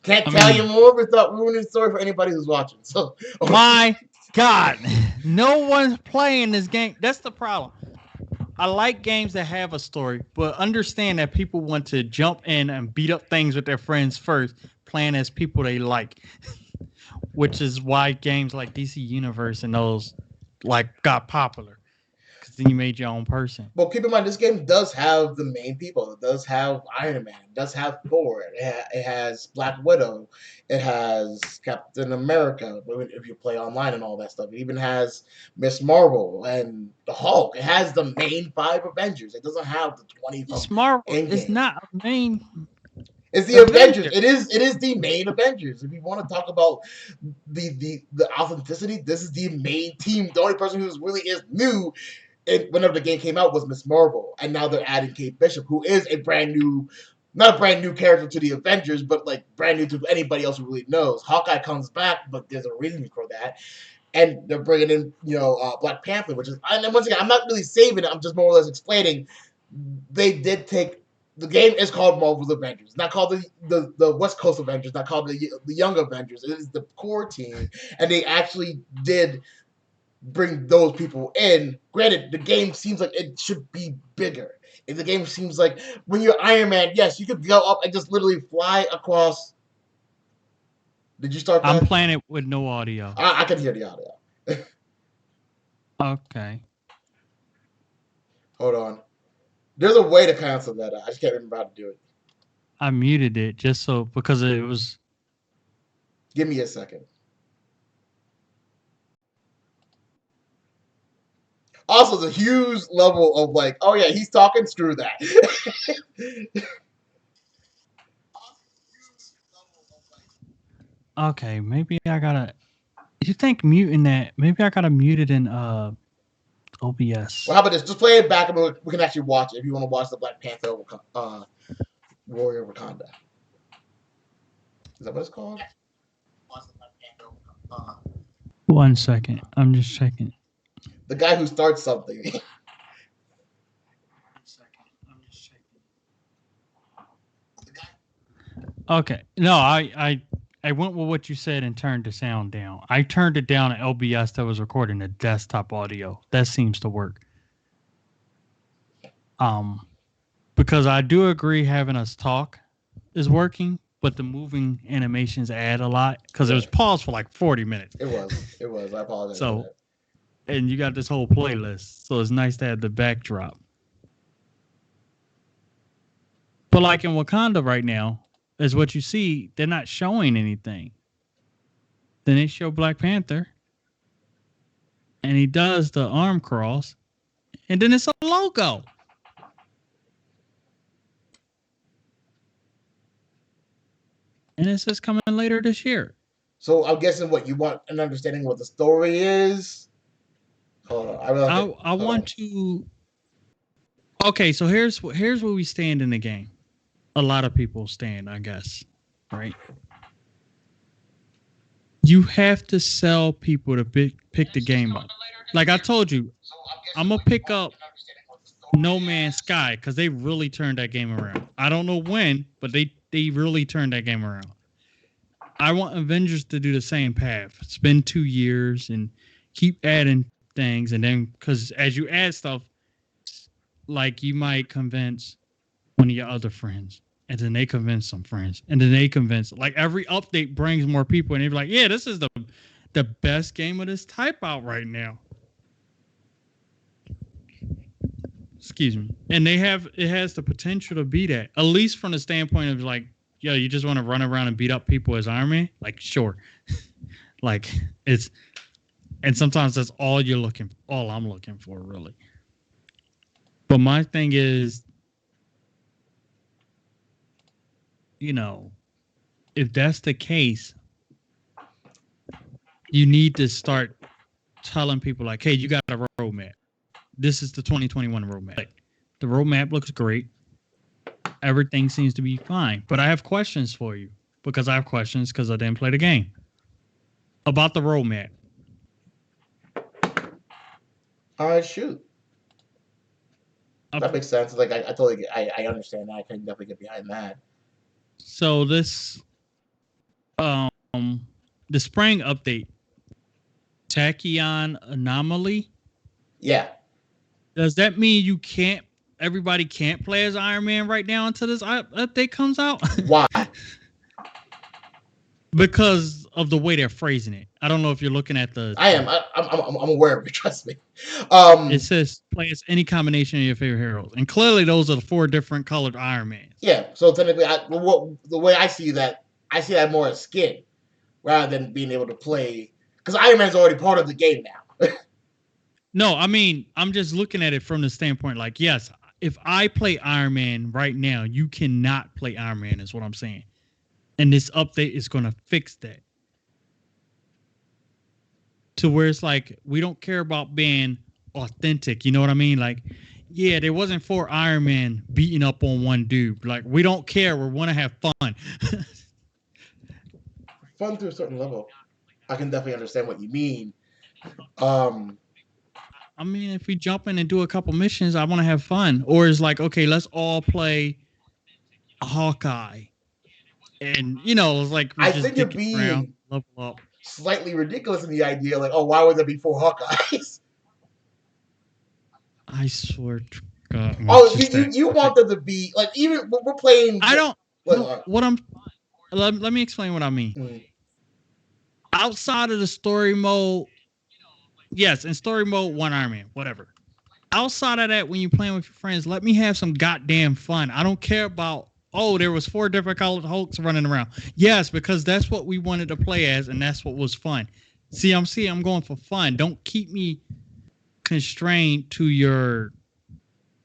Can't I tell you mean, more without ruining the story for anybody who's watching. So, my God, no one's playing this game. That's the problem. I like games that have a story, but understand that people want to jump in and beat up things with their friends first, playing as people they like, which is why games like DC Universe and those like got popular because then you made your own person. well, keep in mind this game does have the main people. It does have Iron Man. It does have Thor. It has Black Widow. It has Captain America. If you play online and all that stuff, it even has Miss Marvel and the Hulk. It has the main five Avengers. It doesn't have the 20 from This Marvel is Endgame. not a main It's the Avengers. Avenger. It is the main Avengers. If you want to talk about the authenticity, this is the main team. The only person who really is new whenever the game came out was Miss Marvel, and now they're adding Kate Bishop, who is a brand new, not a brand new character to the Avengers, but like brand new to anybody else who really knows. Hawkeye comes back, but there's a reason for that, and they're bringing in Black Panther, which is, and once again, I'm not really saving it. I'm just more or less explaining. They did take. The game is called Marvel's Avengers. It's not called the West Coast Avengers. Not called the Young Avengers. It is the core team, and they actually did bring those people in. Granted, the game seems like it should be bigger. And the game seems like when you're Iron Man, yes, you could go up and just literally fly across. Did you start I'm that? playing it with no audio. I can hear the audio. Okay. Hold on. There's a way to cancel that. I just can't remember how to do it. I muted it just so because it was. Give me a second. Also, the huge level of like, oh yeah, he's talking. Screw that. Okay, maybe I gotta. You think muting that? Maybe I gotta mute it in OBS. Well, how about this? Just play it back and we can actually watch it if you want to watch the Black Panther Warrior Wakanda. Is that what it's called? One second, I'm just checking. The guy who starts something. Okay, no, I went with what you said and turned the sound down. I turned it down at LBS that was recording the desktop audio. That seems to work. Because I do agree having us talk is working, but the moving animations add a lot because it was paused for like 40 minutes. It was. I apologize. So, and you got this whole playlist, so it's nice to have the backdrop. But like in Wakanda right now, is what you see. They're not showing anything. Then they show Black Panther, and he does the arm cross, and then it's a logo. And it says coming later this year. So I'm guessing what you want an understanding what the story is. Hold on. I want to. Okay, so here's where we stand in the game. A lot of people stand, I guess, right? You have to sell people to pick the game up. Like I told you, I'm gonna pick up No Man's Sky because they really turned that game around. I don't know when, but they really turned that game around. I want Avengers to do the same path. Spend 2 years and keep adding things, and then because as you add stuff, like you might convince one of your other friends, and then they convince some friends, and then they convince. Like every update brings more people, and they're like, "Yeah, this is the best game of this type out right now." Excuse me. And it has the potential to be that. At least from the standpoint of like, yo, you just want to run around and beat up people as Iron Man? Like, sure. Like it's and sometimes that's all I'm looking for, really. But my thing is, you know, if that's the case, you need to start telling people like, hey, you got a roadmap. This is the 2021 roadmap. Like, the roadmap looks great. Everything seems to be fine. But I have questions for you because I have questions because I didn't play the game. About the roadmap. All right, shoot. Uh, That makes sense. Like I totally I understand that. I can definitely get behind that. So this um the spring update, Tachyon Anomaly. Yeah. Does that mean everybody can't play as Iron Man right now until this update comes out? Why? Because of the way they're phrasing it. I don't know if you're looking at I am. I'm aware of it. Trust me. it says play as any combination of your favorite heroes, and clearly those are the four different colored Iron Mans. Yeah. So technically, the way I see that more as skin rather than being able to play because Iron Man's already part of the game now. No, I mean I'm just looking at it from the standpoint like, yes, if I play Iron Man right now, you cannot play Iron Man. Is what I'm saying, and this update is going to fix that to where it's like we don't care about being authentic. You know what I mean? Like, yeah, there wasn't four Iron Man beating up on one dude. Like, we don't care. We want to have fun. Fun to a certain level. I can definitely understand what you mean. Um, I mean, if we jump in and do a couple missions, I want to have fun. Or it's like, okay, let's all play Hawkeye, and it's like we I just think you're dick around, being level up. slightly ridiculous in the idea, like, oh, why would there be four Hawkeyes? I swear to God, Oh, just that. you want them to be like even we're playing. I don't. Like, No, what I'm. Let me explain what I mean. mm, Outside of the story mode, yes, in story mode, one Iron Man, whatever. Outside of that, when you're playing with your friends, let me have some goddamn fun. I don't care about, oh, there was four different colored Hulks running around. Yes, because that's what we wanted to play as, and that's what was fun. I'm going for fun. Don't keep me constrained to your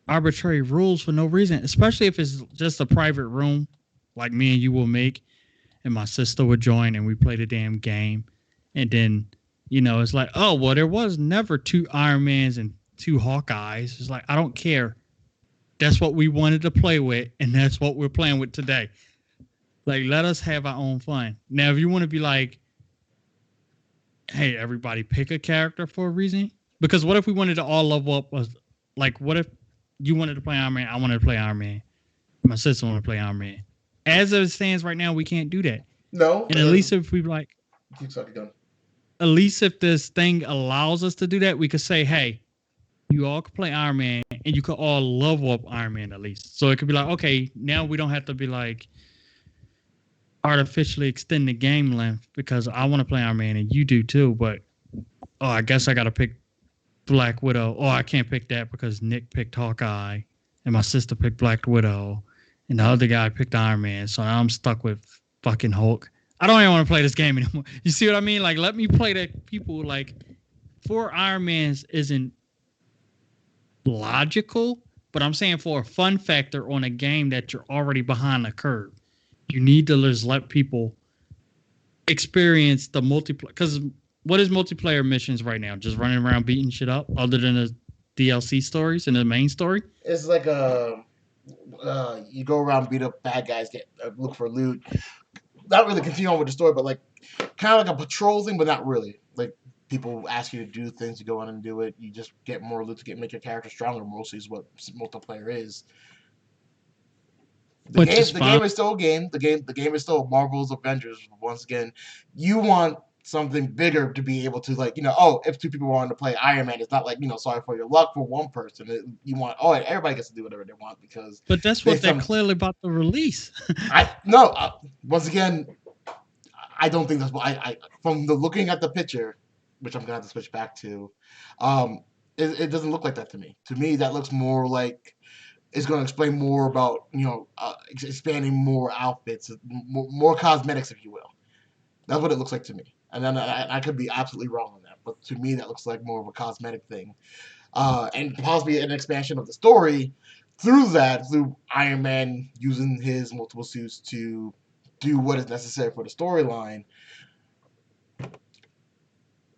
arbitrary rules for no reason, especially if it's just a private room like me and you will make, and my sister would join and we play the damn game. And then, it's like, oh, well, there was never two Iron Mans and two Hawkeyes. It's like, I don't care. That's what we wanted to play with, and that's what we're playing with today. Like, let us have our own fun. Now, if you want to be like, hey, everybody pick a character for a reason, because what if we wanted to all level up? Like, what if you wanted to play Iron Man? I wanted to play Iron Man. My sister wanted to play Iron Man. As it stands right now, we can't do that. no. And at least if we like, Keep sucking gun. at least if this thing allows us to do that, we could say, hey, you all could play Iron Man and you could all level up Iron Man at least. So it could be like, okay, now we don't have to be like artificially extend the game length because I want to play Iron Man and you do too. But I guess I got to pick Black Widow. Oh, I can't pick that because Nick picked Hawkeye and my sister picked Black Widow and the other guy picked Iron Man. So now I'm stuck with fucking Hulk. I don't even want to play this game anymore. You see what I mean? Like, let me play that. People like four Iron Mans isn't logical, but I'm saying for a fun factor on a game that you're already behind the curve, you need to just let people experience the multiplayer. Because what is multiplayer missions right now? Just running around beating shit up, other than the DLC stories and the main story. It's like you go around, beat up bad guys, get look for loot. Not really continue on with the story, but like kind of like a patrol thing, but not really. Like people ask you to do things, you go on and do it. You just get more loot to make your character stronger. Mostly is what multiplayer is. Which is The fine. game is still a game. The game is still Marvel's Avengers. Once again, you want something bigger to be able to like oh, if two people wanted to play Iron Man, it's not like sorry for your luck for one person. You want everybody gets to do whatever they want because But that's they what they're some clearly about to release. I no once again I don't think that's what I from the looking at the picture, which I'm gonna have to switch back to. Um, It doesn't look like that to me. To me, that looks more like it's going to explain more about expanding more outfits, more cosmetics, if you will. That's what it looks like to me. And then I could be absolutely wrong on that, but to me, that looks like more of a cosmetic thing, and possibly an expansion of the story through Iron Man using his multiple suits to do what is necessary for the storyline.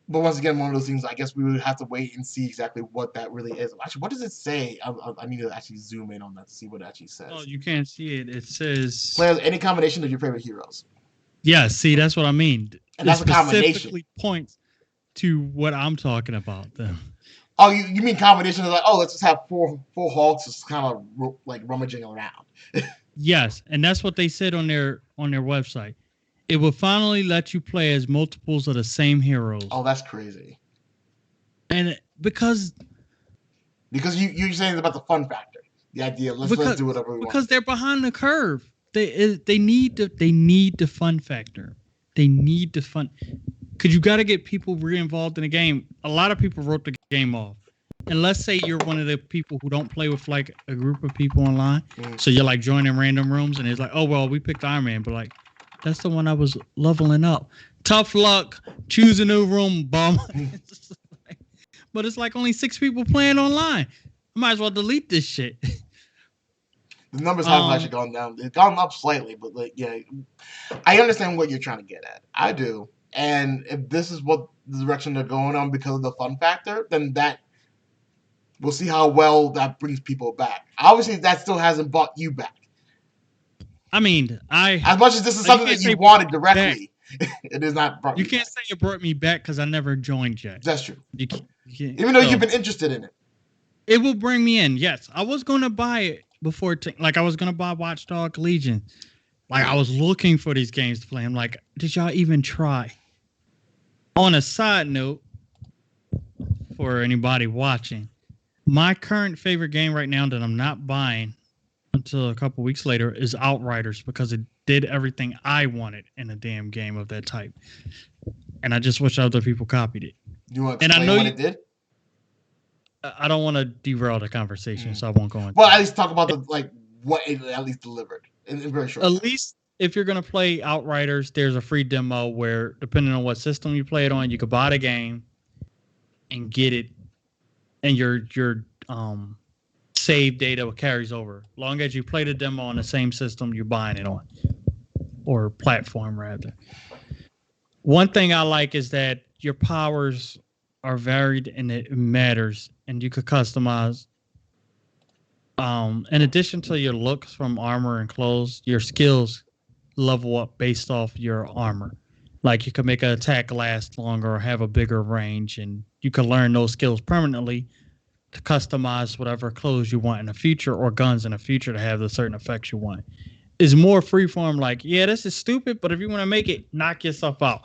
But once again, one of those things, I guess we would have to wait and see exactly what that really is. Actually, what does it say? I need to actually zoom in on that to see what it actually says. Oh, you can't see it. It says play as any combination of your favorite heroes. Yeah, see, that's what I mean. And that's it a combination. Specifically points to what I'm talking about. Then. Oh, you mean combination of like, oh, let's just have four Hulks just kind of like rummaging around. Yes, and that's what they said on their website. It will finally let you play as multiples of the same heroes. Oh, that's crazy. And because you're saying about the fun factor, the idea. Let's do whatever we want. Because they're behind the curve. They need the fun factor. They need the fun. Because you got to get people re-involved in the game. A lot of people wrote the game off. And let's say you're one of the people who don't play with like a group of people online. So you're like joining random rooms and it's like, oh, well, we picked Iron Man. But like, that's the one I was leveling up. Tough luck. Choose a new room, bum. But it's like only 6 people playing online. I might as well delete this shit. The numbers haven't actually gone down. They've gone up slightly, but like, yeah, I understand what you're trying to get at. I do. And if this is what the direction they're going on because of the fun factor, then we'll see how well that brings people back. Obviously, that still hasn't brought you back. I mean, as much as this is something that you wanted directly, it is not brought you can't say it brought me back because I never joined yet. That's true. You can't, even though you've been interested in it. It will bring me in, yes. I was going to buy it before, I was going to buy Watch Dogs Legion. Like, I was looking for these games to play. I'm like, did y'all even try? On a side note, for anybody watching, my current favorite game right now that I'm not buying until a couple weeks later is Outriders because it did everything I wanted in a damn game of that type. And I just wish other people copied it. You want to explain what it did? I don't want to derail the conversation, so I won't go into Well, at least talk about what it at least delivered in very short. At least if you're going to play Outriders, there's a free demo where, depending on what system you play it on, you could buy the game and get it, and your save data carries over. Long as you play the demo on the same system you're buying it on, or platform rather. One thing I like is that your powers are varied and it matters, and you could customize. In addition to your looks from armor and clothes, your skills level up based off your armor. Like you can make an attack last longer or have a bigger range, and you can learn those skills permanently to customize whatever clothes you want in the future or guns in the future to have the certain effects you want. It's more freeform, like, yeah, this is stupid, but if you want to make it, knock yourself out.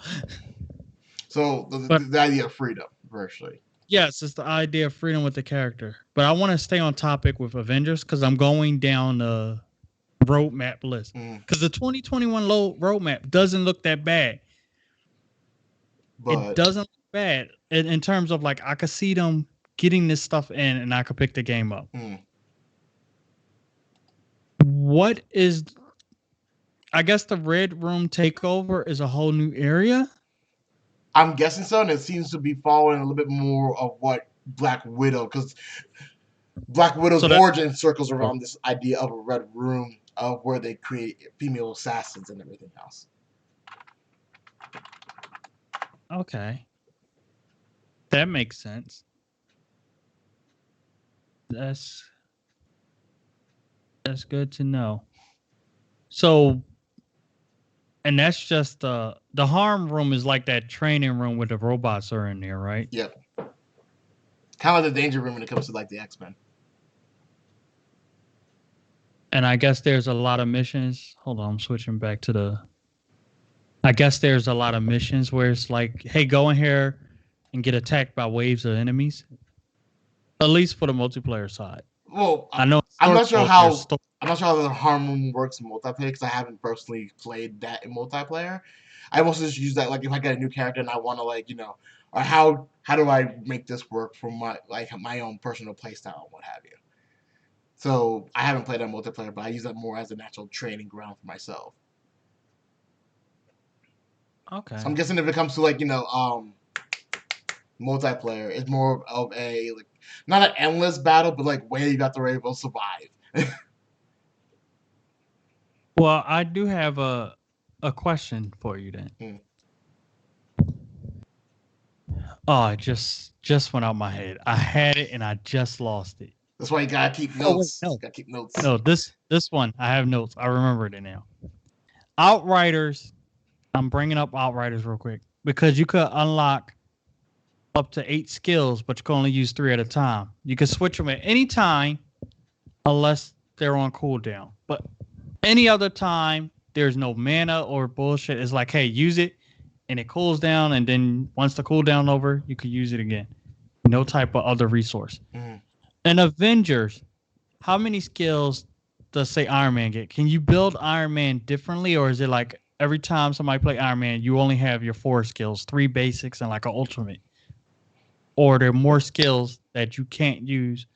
So the idea of freedom, virtually. Yes, it's the idea of freedom with the character. But I want to stay on topic with Avengers because I'm going down the roadmap list. Because the 2021 roadmap doesn't look that bad. It doesn't look bad in terms of like I could see them getting this stuff in and I could pick the game up. What is... I guess the Red Room takeover is a whole new area? I'm guessing so, and it seems to be following a little bit more of what Black Widow, because Black Widow's origin circles around this idea of a Red Room where they create female assassins and everything else. Okay. That makes sense. That's good to know. So, and that's just the harm room is like that training room where the robots are in there, right? Yep. Kind of like the danger room when it comes to like the X-Men. And I guess there's a lot of missions. Hold on, I'm switching back to the... I guess there's a lot of missions where it's like, hey, go in here and get attacked by waves of enemies. At least for the multiplayer side. Well, I know I'm Sort not sure of your how story. I'm not sure how the harm works in multiplayer because I haven't personally played that in multiplayer. I mostly just use that like if I get a new character and I want to like or how do I make this work for my own personal playstyle and what have you. So I haven't played that multiplayer, but I use that more as a natural training ground for myself. So I'm Okay. guessing if it comes to like multiplayer, it's more of a like not an endless battle, but like where you got to able to survive. Well, I do have a question for you then. Hmm. Oh, it just went out my head. I had it and I just lost it. That's why you gotta keep Oh wait, notes. no. Gotta keep notes. No, this one I have notes. I remembered it now. Outriders. I'm bringing up Outriders real quick because you could unlock up to 8 skills, but you can only use 3 at a time. You can switch them at any time unless they're on cooldown. But any other time, there's no mana or bullshit. It's like, hey, use it, and it cools down, and then once the cooldown over, you can use it again. No type of other resource. Mm. And Avengers, how many skills does say Iron Man get? Can you build Iron Man differently, or is it like every time somebody play Iron Man, you only have your 4 skills, 3 basics, and like an ultimate? Or there are more skills that you can't use.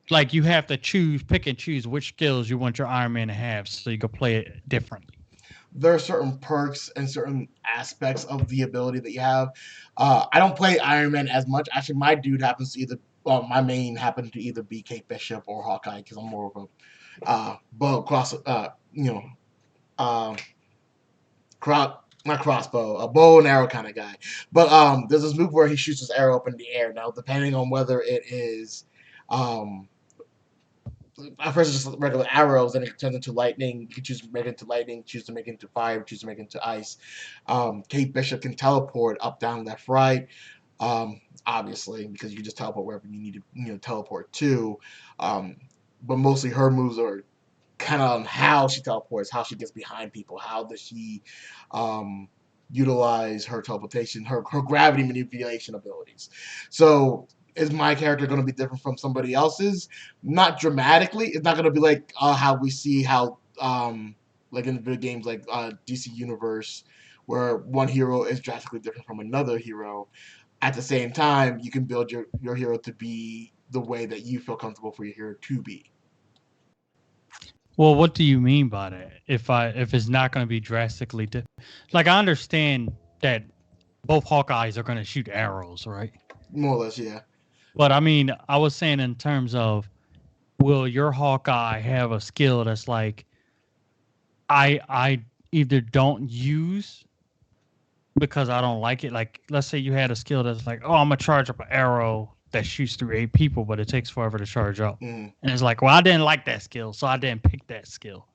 Like you have to pick and choose which skills you want your Iron Man to have, so you can play it differently. There are certain perks and certain aspects of the ability that you have. I don't play Iron Man as much. Actually, my dude happens to either my main happens to either be Kate Bishop or Hawkeye because I'm more of a bow cross uh, not crossbow, a bow and arrow kind of guy. But there's this move where he shoots his arrow up in the air. Now, depending on whether it is um, at first it's just regular arrows, then it turns into lightning. You can choose to make it into lightning, choose to make it into fire, choose to make it into ice. Kate Bishop can teleport up, down, left, right. Obviously, because you can just teleport wherever you need to, teleport to. Um, but mostly her moves are kind of on how she teleports, how she gets behind people, how does she um, utilize her teleportation, her gravity manipulation abilities. So is my character going to be different from somebody else's? Not dramatically. It's not going to be like how we see how like in video games like DC Universe, where one hero is drastically different from another hero. At the same time, you can build your hero to be the way that you feel comfortable for your hero to be. Well, what do you mean by that? If it's not going to be drastically like I understand that both Hawkeyes are going to shoot arrows, right? More or less, yeah. But I mean, I was saying in terms of will your Hawkeye have a skill that's like I either don't use because I don't like it. Like let's say you had a skill that's like, oh, I'm gonna charge up an arrow that shoots through 8 people, but it takes forever to charge up. Mm. And it's like, well, I didn't like that skill, so I didn't pick that skill.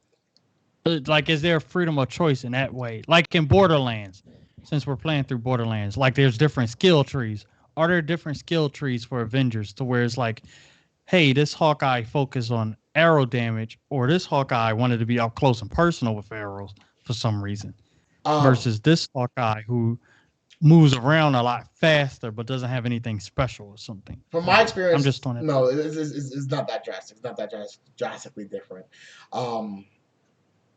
Like, is there freedom of choice in that way? Like in Borderlands, since we're playing through Borderlands, like there's different skill trees. Are there different skill trees for Avengers to where it's like, hey, this Hawkeye focused on arrow damage, or this Hawkeye wanted to be up close and personal with arrows for some reason, Um, versus this Hawkeye who moves around a lot faster but doesn't have anything special or something. from I my don't know. I'm just experience, throwing it. no, it's not that drastic. It's not that drastically different. Um,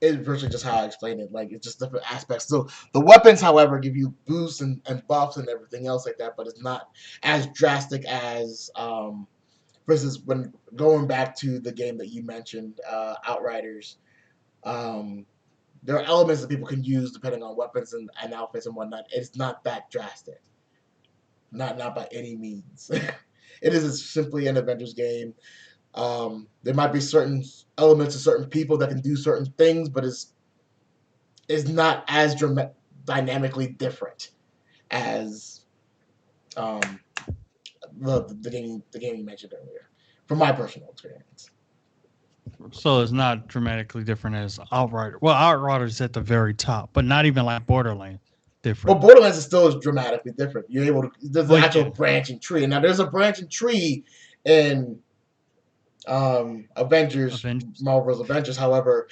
it's virtually just how I explained it. Like it's just different aspects. So the weapons, however, give you boosts and buffs and everything else like that, but it's not as drastic as for instance, when going back to the game that you mentioned, Outriders, um, there are elements that people can use depending on weapons and outfits and whatnot. It's not that drastic. Not by any means. It is simply an Avengers game. There might be certain elements of certain people that can do certain things, but it's not as dynamically different as um, the game you mentioned earlier. From my personal experience. So it's not dramatically different as Outrider. Well, Outrider's at the very top, but not even like Borderlands But different. Borderlands is still dramatically different. You're able to there's an Well, actual yeah, branching tree. Now there's a branching tree in Avengers, Avengers. Marvel's Avengers. However,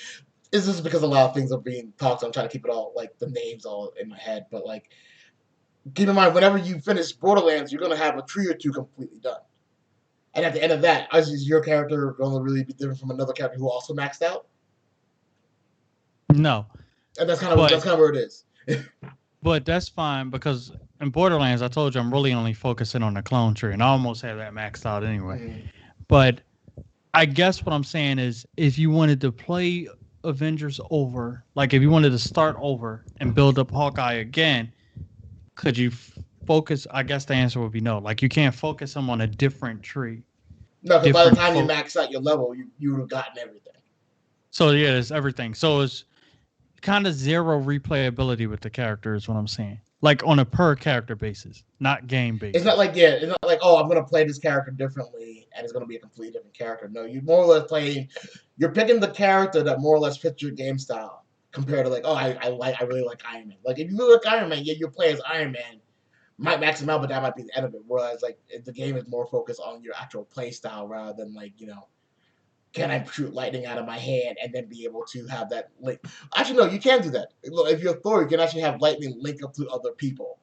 this is because a lot of things are being talked. So I'm trying to keep it all like the names all in my head. But like, keep in mind, whenever you finish Borderlands, you're gonna have a tree or two completely done. And at the end of that, is your character going to really be different from another character who also maxed out? No, And but that's kind of where it is. that's fine because in Borderlands, I told you I'm really only focusing on the clone tree, and I almost have that maxed out anyway. Mm-hmm. But I guess what I'm saying is, if you wanted to play Avengers over, like if you wanted to start over and build up Hawkeye again, could you focus? I guess the answer would be no. Like you can't focus them on a different tree, No, because by the different time you folk. max out your level, you would have gotten everything. So yeah, it's everything. So it's kind of zero replayability with the character is what I'm saying. Like on a per character basis, not game basis. It's not like oh, I'm gonna play this character differently, and it's gonna be a completely different character. No, you more or less playing. You're picking the character that more or less fits your game style compared to like, oh, I really like Iron Man. Like if you really like Iron Man, yeah, you play as Iron Man, might max him out, but that might be the end of it. Whereas like the game is more focused on your actual play style rather than like can I shoot lightning out of my hand and then be able to have that link? Actually, no, you can do that. Look, if you're Thor, you can actually have lightning link up to other people.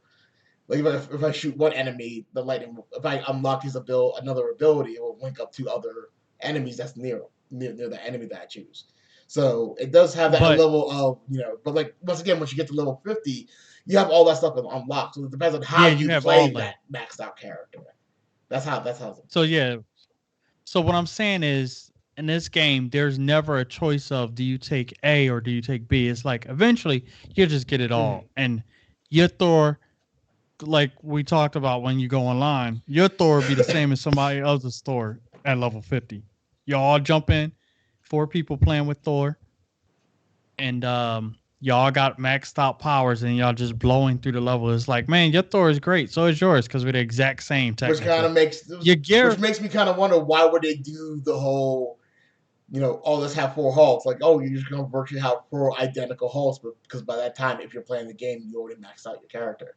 Like if I shoot one enemy, the lightning. If I unlock another ability, it will link up to other enemies that's near the enemy that I choose. So it does have that But level of But like once again, once you get to level 50, you have all that stuff unlocked. So it depends on how yeah, you you have all play that. that maxed out character. That's how. So yeah. So what I'm saying is, in this game, there's never a choice of do you take A or do you take B. It's like eventually you just get it Mhm. all, and your Thor, like we talked about when you go online, your Thor would be the same as somebody else's Thor at level 50. Y'all jump in, 4 people playing with Thor, and y'all got maxed out powers, and y'all just blowing through the level. It's like, man, your Thor is great. So is yours because we're the exact same which kind technically. of makes Your which gear, makes me kind of wonder why would they do the whole oh, let's have 4 Hulks. Like, oh, you're just gonna virtually have 4 identical Hulks, but because by that time, if you're playing the game, you already maxed out your character.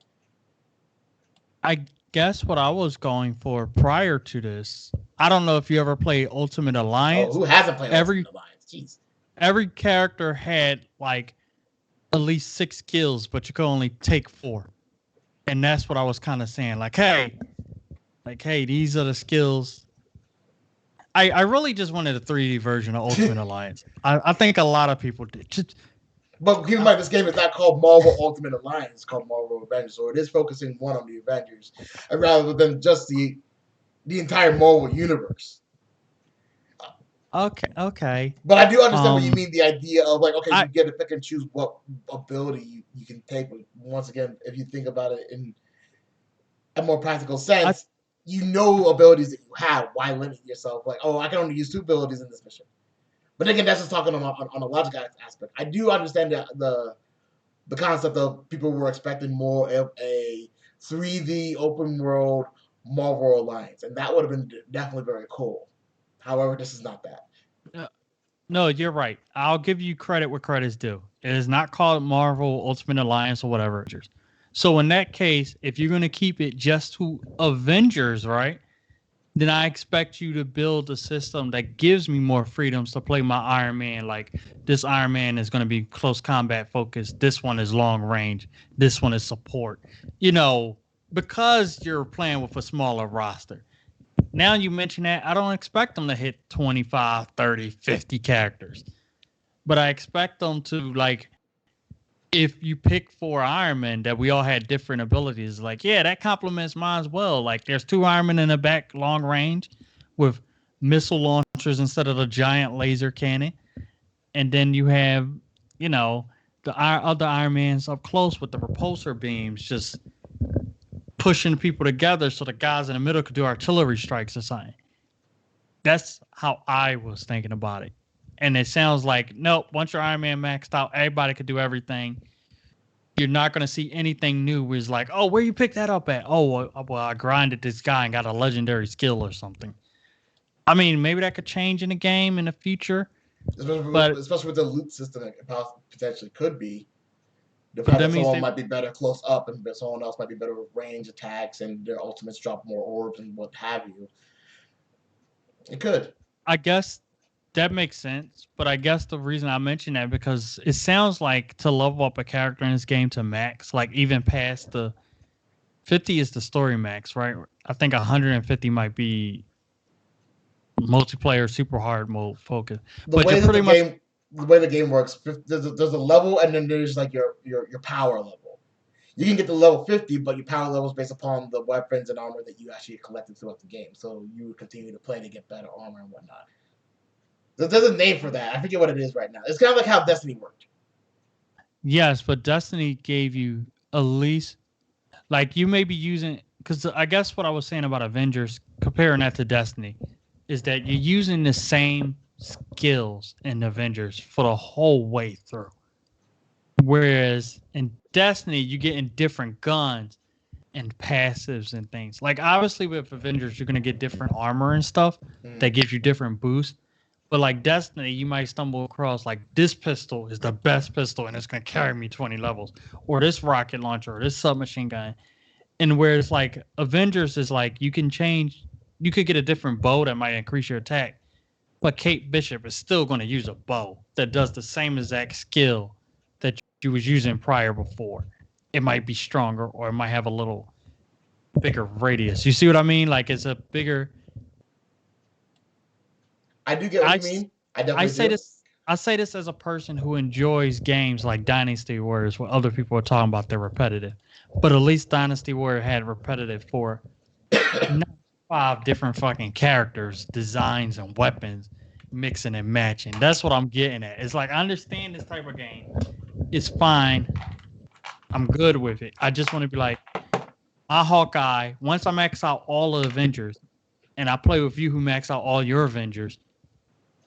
I guess what I was going for prior to this, I don't know if you ever played Ultimate Oh, Alliance. who hasn't played Ultimate Every Alliance? Jeez. every character had like at least 6 skills, but you could only take 4. And that's what I was kind of saying. Like, hey, these are the skills. I really just wanted a 3D version of Ultimate Alliance. I think a lot of people did. But keep in mind, this game is not called Marvel Ultimate Alliance. It's called Marvel Avengers, so it is focusing one on the Avengers, rather than just the entire Marvel universe. Okay. But I do understand what you Um, mean. The idea of like, okay, I you get to pick and choose what ability you can take. But once again, if you think about it in a more practical I sense, you know abilities that you have. Why limit yourself? Like, oh, I can only use 2 abilities in this mission. But again, that's just talking on a logic aspect. I do understand the concept of people were expecting more of a 3D open world Marvel Alliance, and that would have been definitely very cool. However, this is not that. uh, No, you're right. I'll give you credit where credit's due. It is not called Marvel Ultimate Alliance or whatever. So in that case, if you're going to keep it just to Avengers, right? Then I expect you to build a system that gives me more freedoms to play my Iron Man. Like this Iron Man is going to be close combat focused. This one is long range. This one is support. You know, because you're playing with a smaller roster. Now you mention that, I don't expect them to hit 25, 30, 50 characters. But I expect them to, like, if you pick 4 Iron Men that we all had different abilities, like, yeah, that complements mine as well. Like, there's 2 Iron Men in the back, long range, with missile launchers instead of the giant laser cannon. And then you have, you know, the other Iron Mans up close with the repulsor beams, just pushing people together so the guys in the middle could do artillery strikes or something. That's how I was thinking about it. And it sounds like, nope, once your Iron Man maxed out, everybody could do everything. You're not going to see anything new where it's like, oh, where you pick that up at? Oh, well, I grinded this guy and got a legendary skill or something. I mean, maybe that could change in the game in the future, but Especially with the loot system that it potentially could be. The but fact that that means someone they, might be better close up and someone else might be better with range attacks and their ultimates drop more orbs and what have you. It could. I guess that makes sense. But I guess the reason I mention that because it sounds like to level up a character in this game to max, like even past the 50 is the story max, right? I think 150 might be multiplayer, super hard mode focus. The But you're way that pretty much the way the game works, there's a level, and then there's like your power level. You can get to level 50, but your power level is based upon the weapons and armor that you actually collected throughout the game. So you would continue to play to get better armor and whatnot. There's a name for that. I forget what it is right now. It's kind of like how Destiny worked. yes, but Destiny gave you at least like you may be using because I guess what I was saying about Avengers, comparing that to Destiny, is that you're using the same skills in Avengers for the whole way through. Whereas in Destiny, you get in different guns and passives and things. Like obviously with Avengers, you're gonna get different armor and stuff that gives you different boosts. But like Destiny, you might stumble across like this pistol is the best pistol and it's gonna carry me 20 levels, or this rocket launcher, or this submachine gun. And whereas like Avengers is like you can change, you could get a different bow that might increase your attack, but Kate Bishop is still going to use a bow that does the same exact skill that you was using prior before. It might be stronger or it might have a little bigger radius. You see what I mean? Like it's a bigger. I do get what I you mean. I I definitely say do. this. I say this as a person who enjoys games like Dynasty Warriors, where other people are talking about they're repetitive, but at least Dynasty Warrior had repetitive for not 5 different fucking characters, designs, and weapons mixing and matching. That's what I'm getting at. It's like I understand this type of game. It's fine. I'm good with it. I just want to be like my Hawkeye. Once I max out all the Avengers, and I play with you who max out all your Avengers,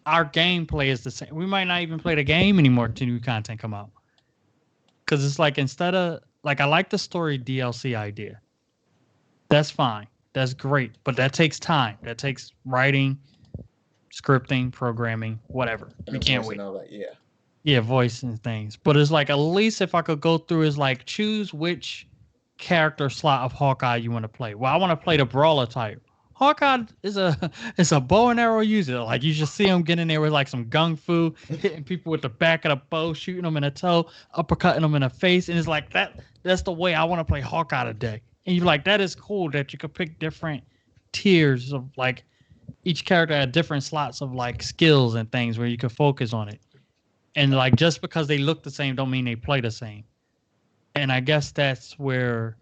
our gameplay is the same. We might not even play the game anymore until new content come out. Because it's like instead of like I like the story DLC idea. That's fine. That's great. But that takes time. That takes writing, scripting, programming, whatever. And We the can't voice wait. and all that. Yeah. Yeah, voice and things. But it's like at least if I could go through is like choose which character slot of Hawkeye you want to play. Well, I want to play the brawler type. Hawkeye is a is a bow and arrow user. Like you should see him getting in there with like some gung fu, hitting people with the back of the bow, shooting them in the toe, uppercutting them in the face, and it's like that. That's the way I want to play Hawkeye today. And you're like, that is cool that you could pick different tiers of like each character had different slots of like skills and things where you could focus on it. And like just because they look the same don't mean they play the same. And I guess that's where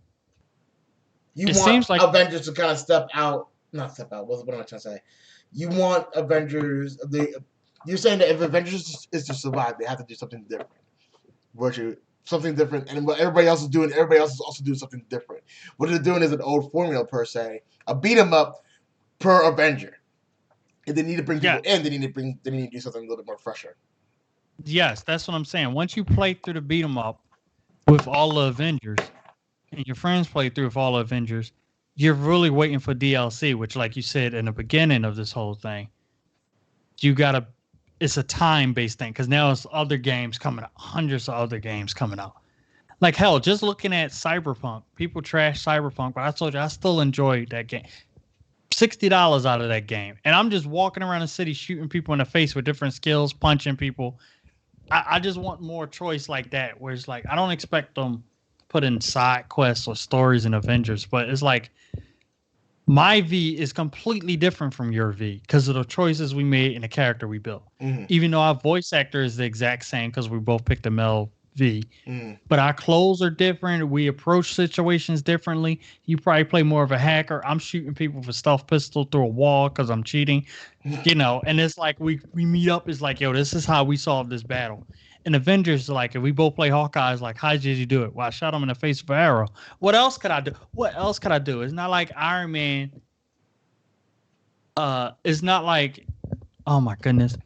You it want seems like Avengers to kind of step out, not step out. What am I trying to say? You want Avengers. You're saying that if Avengers is to survive, they have to do something different. Virtually something different, and what everybody else is doing, everybody else is also doing something different. What they're doing is an old formula per se, a beat 'em up per Avenger. If they need to bring yeah, people in, they need to do something a little bit more fresher. yes, that's what I'm saying. Once you play through the beat 'em up with all the Avengers and your friends play through with all the Avengers, you're really waiting for DLC, which like you said in the beginning of this whole thing, you gotta it's a time based thing because now it's other games coming out, hundreds of other games coming out. Like hell, just looking at Cyberpunk, people trash Cyberpunk, but I told you I still enjoyed that game. $60 out of that game, and I'm just walking around the city shooting people in the face with different skills, punching people. I just want more choice like that, where it's like I don't expect them to put in side quests or stories in Avengers, but it's like my V is completely different from your V because of the choices we made and the character we built. Mm-hmm. Even though our voice actor is the exact same because we both picked a male V, Mm-hmm. but our clothes are different. We approach situations differently. You probably play more of a hacker. I'm shooting people with a stealth pistol through a wall because I'm cheating, and it's like we meet up. It's like, yo, this is how we solve this battle. And Avengers, like, if we both play Hawkeye, it's like, how did you do it? Well, I shot him in the face with an arrow. What else could I do? What else could I do? It's not like Iron Man. It's not like, oh my goodness.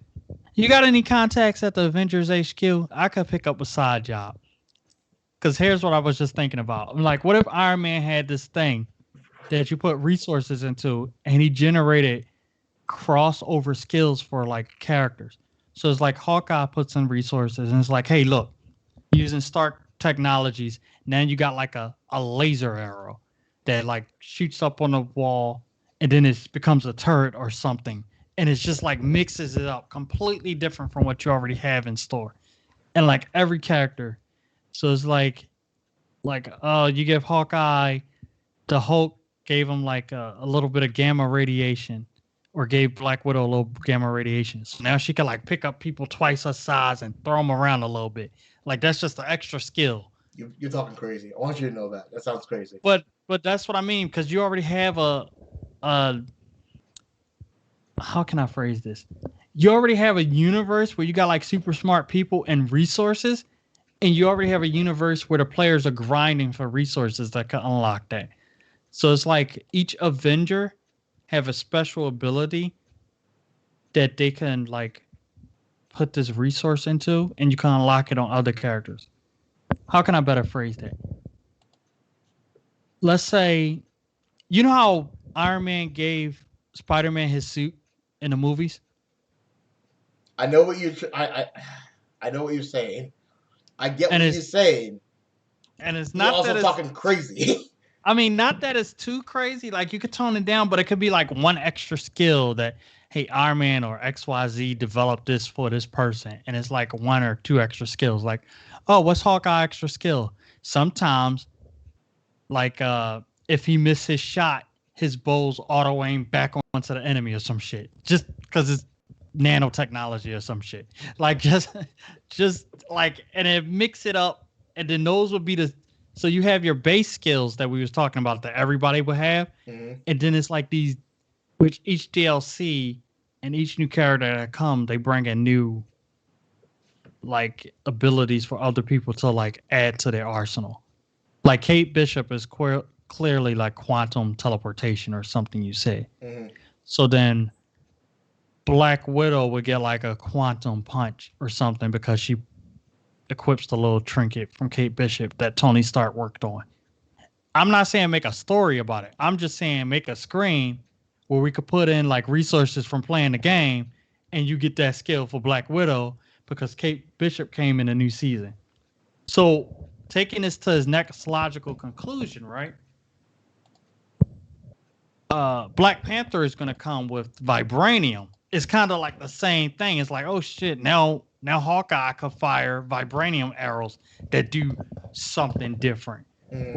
You got any contacts at the Avengers HQ? I could pick up a side job. Because here's what I was just thinking about. I'm like, what if Iron Man had this thing that you put resources into and he generated crossover skills for like characters? So it's like Hawkeye puts in resources and it's like, hey, look, using Stark technologies, now you got like a laser arrow that like shoots up on the wall and then it becomes a turret or something. And it's just like mixes it up completely different from what you already have in store. And like every character. So it's like oh, you give Hawkeye the Hulk gave him like a little bit of gamma radiation or gave Black Widow a little gamma radiation. So now she can like pick up people twice her size and throw them around a little bit. Like that's just an extra skill. You're talking crazy. I want you to know that. That sounds crazy. But that's what I mean because you already have a how can I phrase this? You already have a universe where you got like super smart people and resources, and you already have a universe where the players are grinding for resources that can unlock that. So it's like each Avenger have a special ability that they can like put this resource into, and you can unlock it on other characters. How can I better phrase that? Let's say you know how Iron Man gave Spider-Man his suit in the movies, I know what you're. I know what you're saying. I get and what you're saying. it's You're not that also it's talking crazy. I mean, not that it's too crazy. Like you could tone it down, but it could be like one extra skill that, hey, Iron Man or XYZ developed this for this person. And it's like one or two extra skills. Like, oh, what's Hawkeye extra skill? Sometimes, like if he missed his shot, his bow's auto aim back onto the enemy or some shit. Just because it's nanotechnology or some shit. Like just like and it mix it up and then those would be the so you have your base skills that we was talking about that everybody would have, Mm-hmm. and then it's like these, which each DLC and each new character that come, they bring in new like abilities for other people to like add to their arsenal. Like Kate Bishop is clearly like quantum teleportation or something you say. Mm-hmm. So then Black Widow would get like a quantum punch or something because she equips the little trinket from Kate Bishop that Tony Stark worked on. I'm not saying make a story about it. I'm just saying make a screen where we could put in like resources from playing the game and you get that skill for Black Widow because Kate Bishop came in a new season. So taking this to his next logical conclusion, right? Black Panther is going to come with vibranium. It's kind of like the same thing. It's like, oh shit, now Hawkeye could fire vibranium arrows that do something different, Mm-hmm.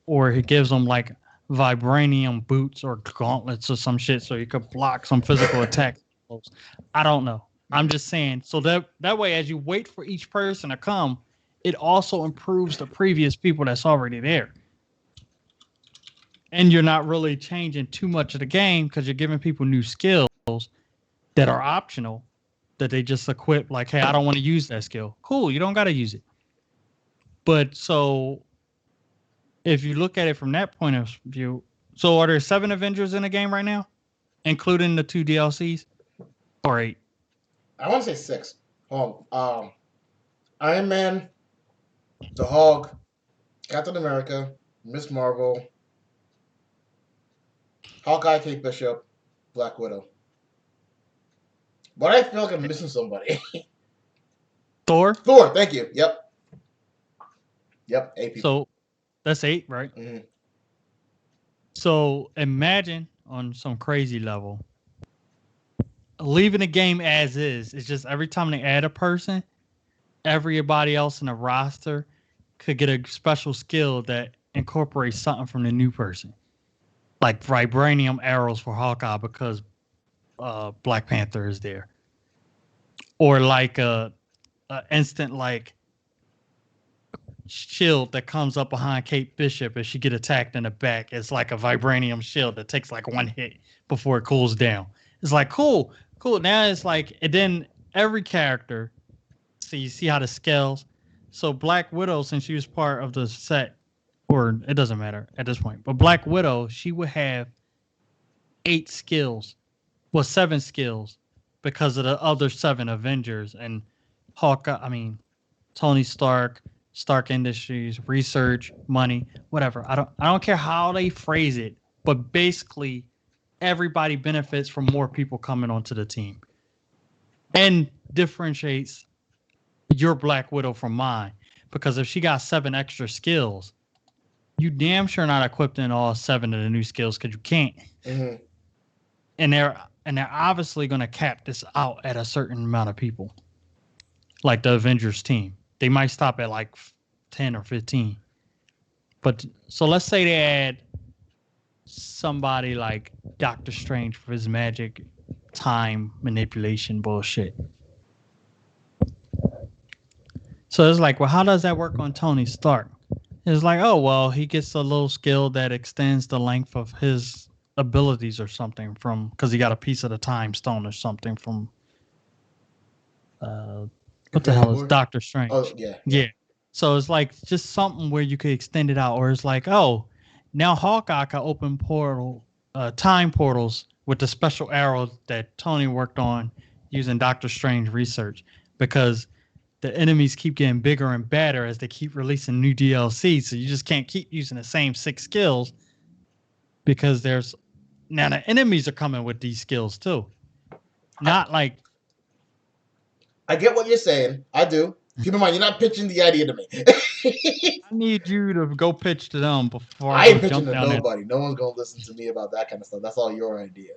or it gives them like vibranium boots or gauntlets or some shit, so you could block some physical attacks. I don't know. I'm just saying. So that way, as you wait for each person to come, it also improves the previous people that's already there and you're not really changing too much of the game because you're giving people new skills that are optional that they just equip like hey I don't want to use that skill, cool, you don't got to use it. But so if you look at it from that point of view, so are there 7 Avengers in the game right now including the 2 DLCs or 8? I want to say 6. Hold on. Iron Man, the Hulk, Captain America, Miss Marvel, Hawkeye, Kate Bishop, Black Widow. But I feel like I'm missing somebody. Thor. Thor. Thank you. Yep. Yep. 8 people. So that's 8, right? Mm-hmm. So imagine on some crazy level leaving the game as is. It's just every time they add a person, everybody else in the roster could get a special skill that incorporates something from the new person, like vibranium arrows for Hawkeye because Black Panther is there, or like a instant like shield that comes up behind Kate Bishop as she get attacked in the back. It's like a vibranium shield that takes like one hit before it cools down. It's like cool, cool. Now it's like, and then every character. So you see how the scales. So Black Widow, since she was part of the set, or it doesn't matter at this point, but Black Widow, she would have 8 skills, well 7 skills, because of the other 7 Avengers and Hawkeye. I mean, Tony Stark, Stark Industries, research, money, whatever. I don't care how they phrase it, but basically everybody benefits from more people coming onto the team and differentiates your Black Widow from mine. Because if she got 7 extra skills, you damn sure not equipped in all 7 of the new skills because you can't. Mm-hmm. And they're obviously going to cap this out at a certain amount of people, like the Avengers team. They might stop at like 10 or 15. But so let's say they add somebody like Doctor Strange for his magic time manipulation bullshit. So it's like, well, how does that work on Tony Stark? It's like, oh, well, he gets a little skill that extends the length of his abilities or something from because he got a piece of the time stone or something from uh, what the Infinity hell is War. Doctor Oh Strange? yeah, yeah. Yeah. So it's like just something where you could extend it out, or it's like, oh, now Hawkeye can open time portals with the special arrow that Tony worked on using Doctor Strange research because the enemies keep getting bigger and badder as they keep releasing new DLC. So you just can't keep using the same 6 skills because there's now the enemies are coming with these skills too. I, Not like I get what you're saying. I do. Keep in mind, you're not pitching the idea to me. I need you to go pitch to them before I I go ain't pitching jump to down there. nobody. No one's gonna listen to me about that kind of stuff. That's all your idea.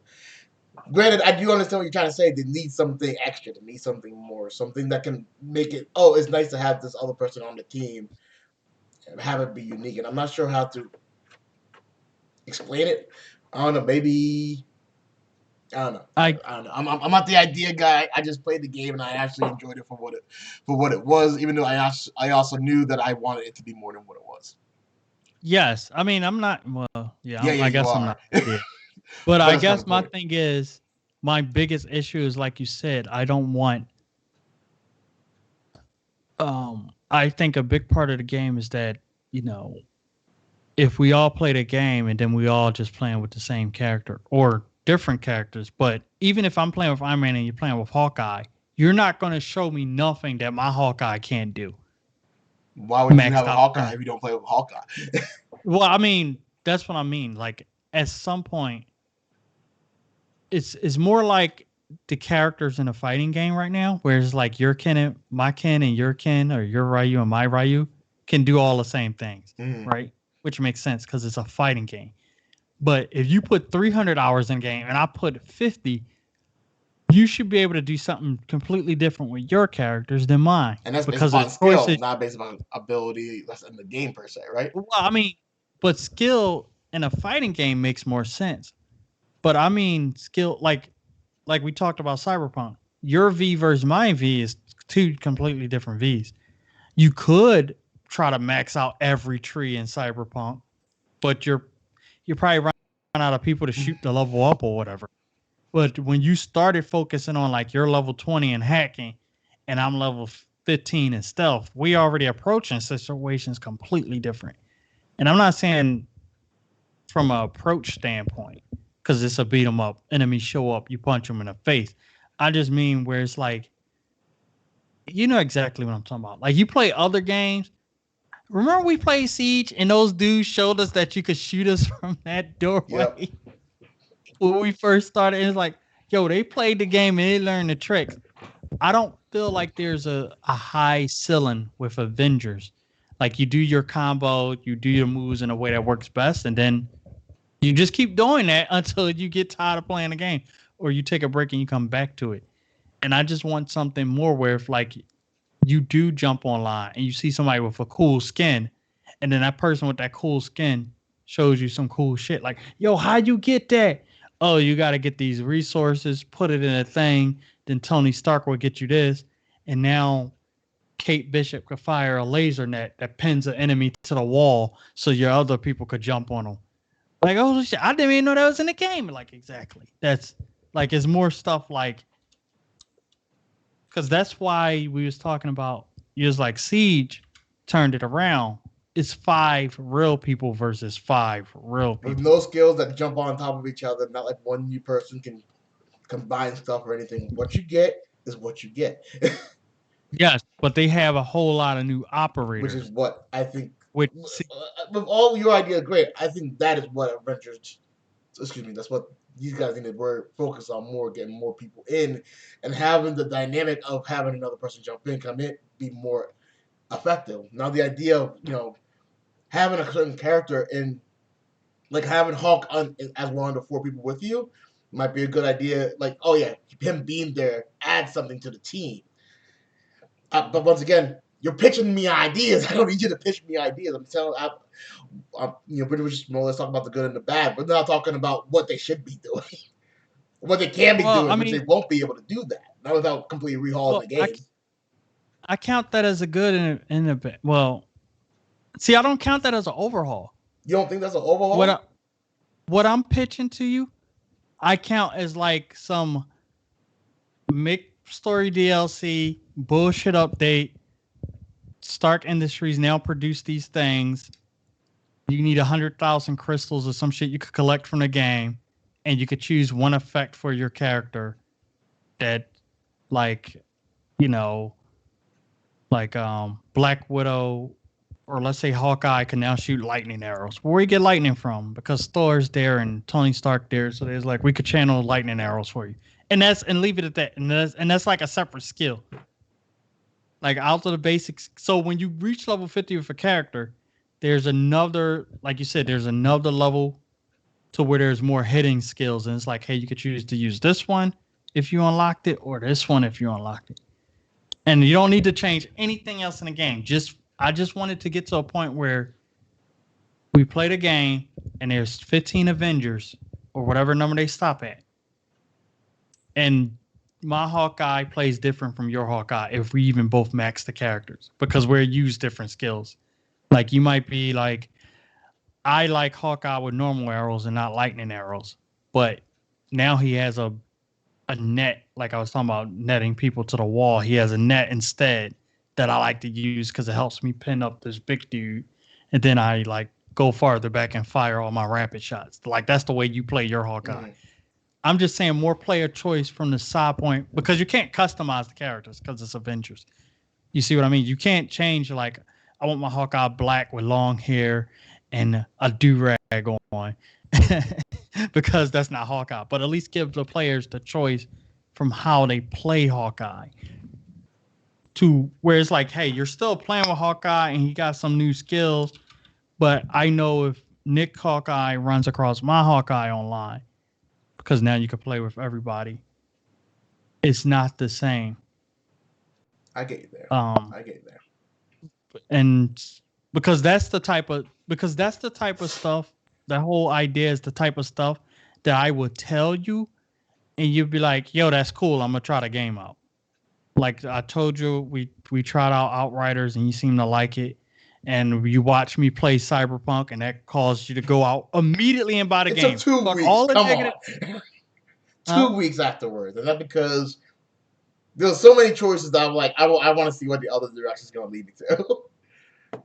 Granted, I do understand what you're trying to say. They need something extra. They need something more. Something that can make it. Oh, it's nice to have this other person on the team and have it be unique. And I'm not sure how to explain it. I don't know. Maybe I don't know. I I don't know. I'm not the idea guy. I just played the game and I actually enjoyed it for what it was. Even though I also knew that I wanted it to be more than what it was. yes, I mean I'm not well, yeah, Yeah, yeah, I you guess I'm are. not. Yeah. But But I that's not the guess my point. thing is my biggest issue is like you said, I don't want I think a big part of the game is that, you know, if we all played a game and then we all just playing with the same character or different characters, but even if I'm playing with Iron Man and you're playing with Hawkeye, you're not going to show me nothing that my Hawkeye can't do. Why would you Maxed have a out Hawkeye current. if you don't play with Hawkeye? Well, I mean, that's what I mean. Like at some point, it's more like the characters in a fighting game right now, where it's like your kin and my kin and your kin, or your Ryu and my Ryu can do all the same things, Mm. right? Which makes sense because it's a fighting game. But if you put 300 hours in a game and I put 50, you should be able to do something completely different with your characters than mine And that's based because of upon the skill, choices. not based upon ability. That's in the game per se, right? Well, I mean, but skill in a fighting game makes more sense. But I mean, skill like we talked about Cyberpunk. Your V versus my V is two completely different Vs. You could try to max out every tree in Cyberpunk, but you probably run out of people to shoot the level up or whatever. But when you started focusing on like you're level 20 in hacking and I'm level 15 in stealth, we already approaching situations completely different. And I'm not saying from an approach standpoint, because it's a beat 'em up. Enemies show up, you punch them in the face. I just mean where it's like, you know exactly what I'm talking about. Like you play other games. Remember we played Siege and those dudes showed us that you could shoot us from that Yep. doorway when we first started. It's like, yo, they played the game and they learned the tricks. I don't feel like there's a high ceiling with Avengers. Like you do your combo, you do your moves in a way that works best, and then you just keep doing that until you get tired of playing the game, or you take a break and you come back to it. And I just want something more where if like you do jump online and you see somebody with a cool skin, and then that person with that cool skin shows you some cool shit. Like, yo, how'd you get that? Oh, you got to get these resources, put it in a thing. Then Tony Stark will get you this, and now Kate Bishop could fire a laser net that pins an enemy to the wall, so your other people could jump on them. Like, oh shit, I didn't even know that was in the game. Like, exactly. That's like it's more stuff like because that's why we was talking about years like Siege turned it around. It's 5 real people versus 5 real With people. no skills that jump on top of each other, not like one new person can combine stuff or anything. What you get is what you get, Yes, but they have a whole lot of new which is operators. what I think. Which With all your ideas, great. I think that is what Avengers. Excuse me. That's what these guys need to focus on more, getting more people in, and having the dynamic of having another person jump in, come in, be more effective. Now the idea of having a certain character in like having Hawk on as one of the 4 people with you might be a good idea. Like, oh yeah, him being there adds something to the team. But once again, You're pitching me ideas. I don't need you to pitch me ideas. I'm telling. We're just more or less talking about the good and the bad, but not talking about what they should be doing, what they can be Well, I doing, which they mean, won't be able to do that. Not without completely rehauling well, the game. I count that as a good and a bad. Well, see, I don't count that as an overhaul. You don't think that's an What overhaul? what I'm pitching to you, I count as like some mixed story DLC bullshit update. Stark Industries now produce these things. You need 100,000 crystals or some shit you could collect from the game, and you could choose one effect for your character that, like, you know, like Black Widow or let's say Hawkeye can now shoot lightning arrows. Where you get lightning from? Because Thor's there and Tony Stark there, so there's like we could channel lightning arrows for you, and leave it at that, and that's like a separate skill, like out of the basics. So when you reach level 50 with a character, there's another, like you said, there's another level to where there's more hitting skills, and it's like, hey, you could choose to use this one if you unlocked it, or this one if you unlocked it, and you don't need to change anything else in the game. I just wanted to get to a point where we played a game and there's 15 Avengers or whatever number they stop at. And my Hawkeye plays different from your Hawkeye if we even both max the characters because we're use different skills. Like you might be like, I like Hawkeye with normal arrows and not lightning arrows. But now he has a net, like I was talking about netting people to the wall. He has a net instead that I like to use because it helps me pin up this big dude. And then I like go farther back and fire all my rapid shots. Like that's the way you play your Hawkeye. I'm just saying more player choice from the side point because you can't customize the characters because it's Avengers. You see what I mean? You can't change like I want my Hawkeye black with long hair and a do-rag on because that's not Hawkeye. But at least give the players the choice from how they play Hawkeye to where it's like, hey, you're still playing with Hawkeye and he got some new skills, but I know if Nick Hawkeye runs across my Hawkeye online, because now you can play with everybody, it's not the same. I get you there. And that's the type of stuff, that whole idea is the type of stuff that I would tell you and you'd be like, yo, that's cool. I'm gonna try the game out. Like I told you, we tried out Outriders and you seem to like it. And you watch me play Cyberpunk, and that caused you to go out immediately and buy the game. It took 2 Fuck weeks. all the Come negative. on. 2 weeks afterwards. And that's because there's so many choices that I'm like, I want to see what the other direction is going to lead me to.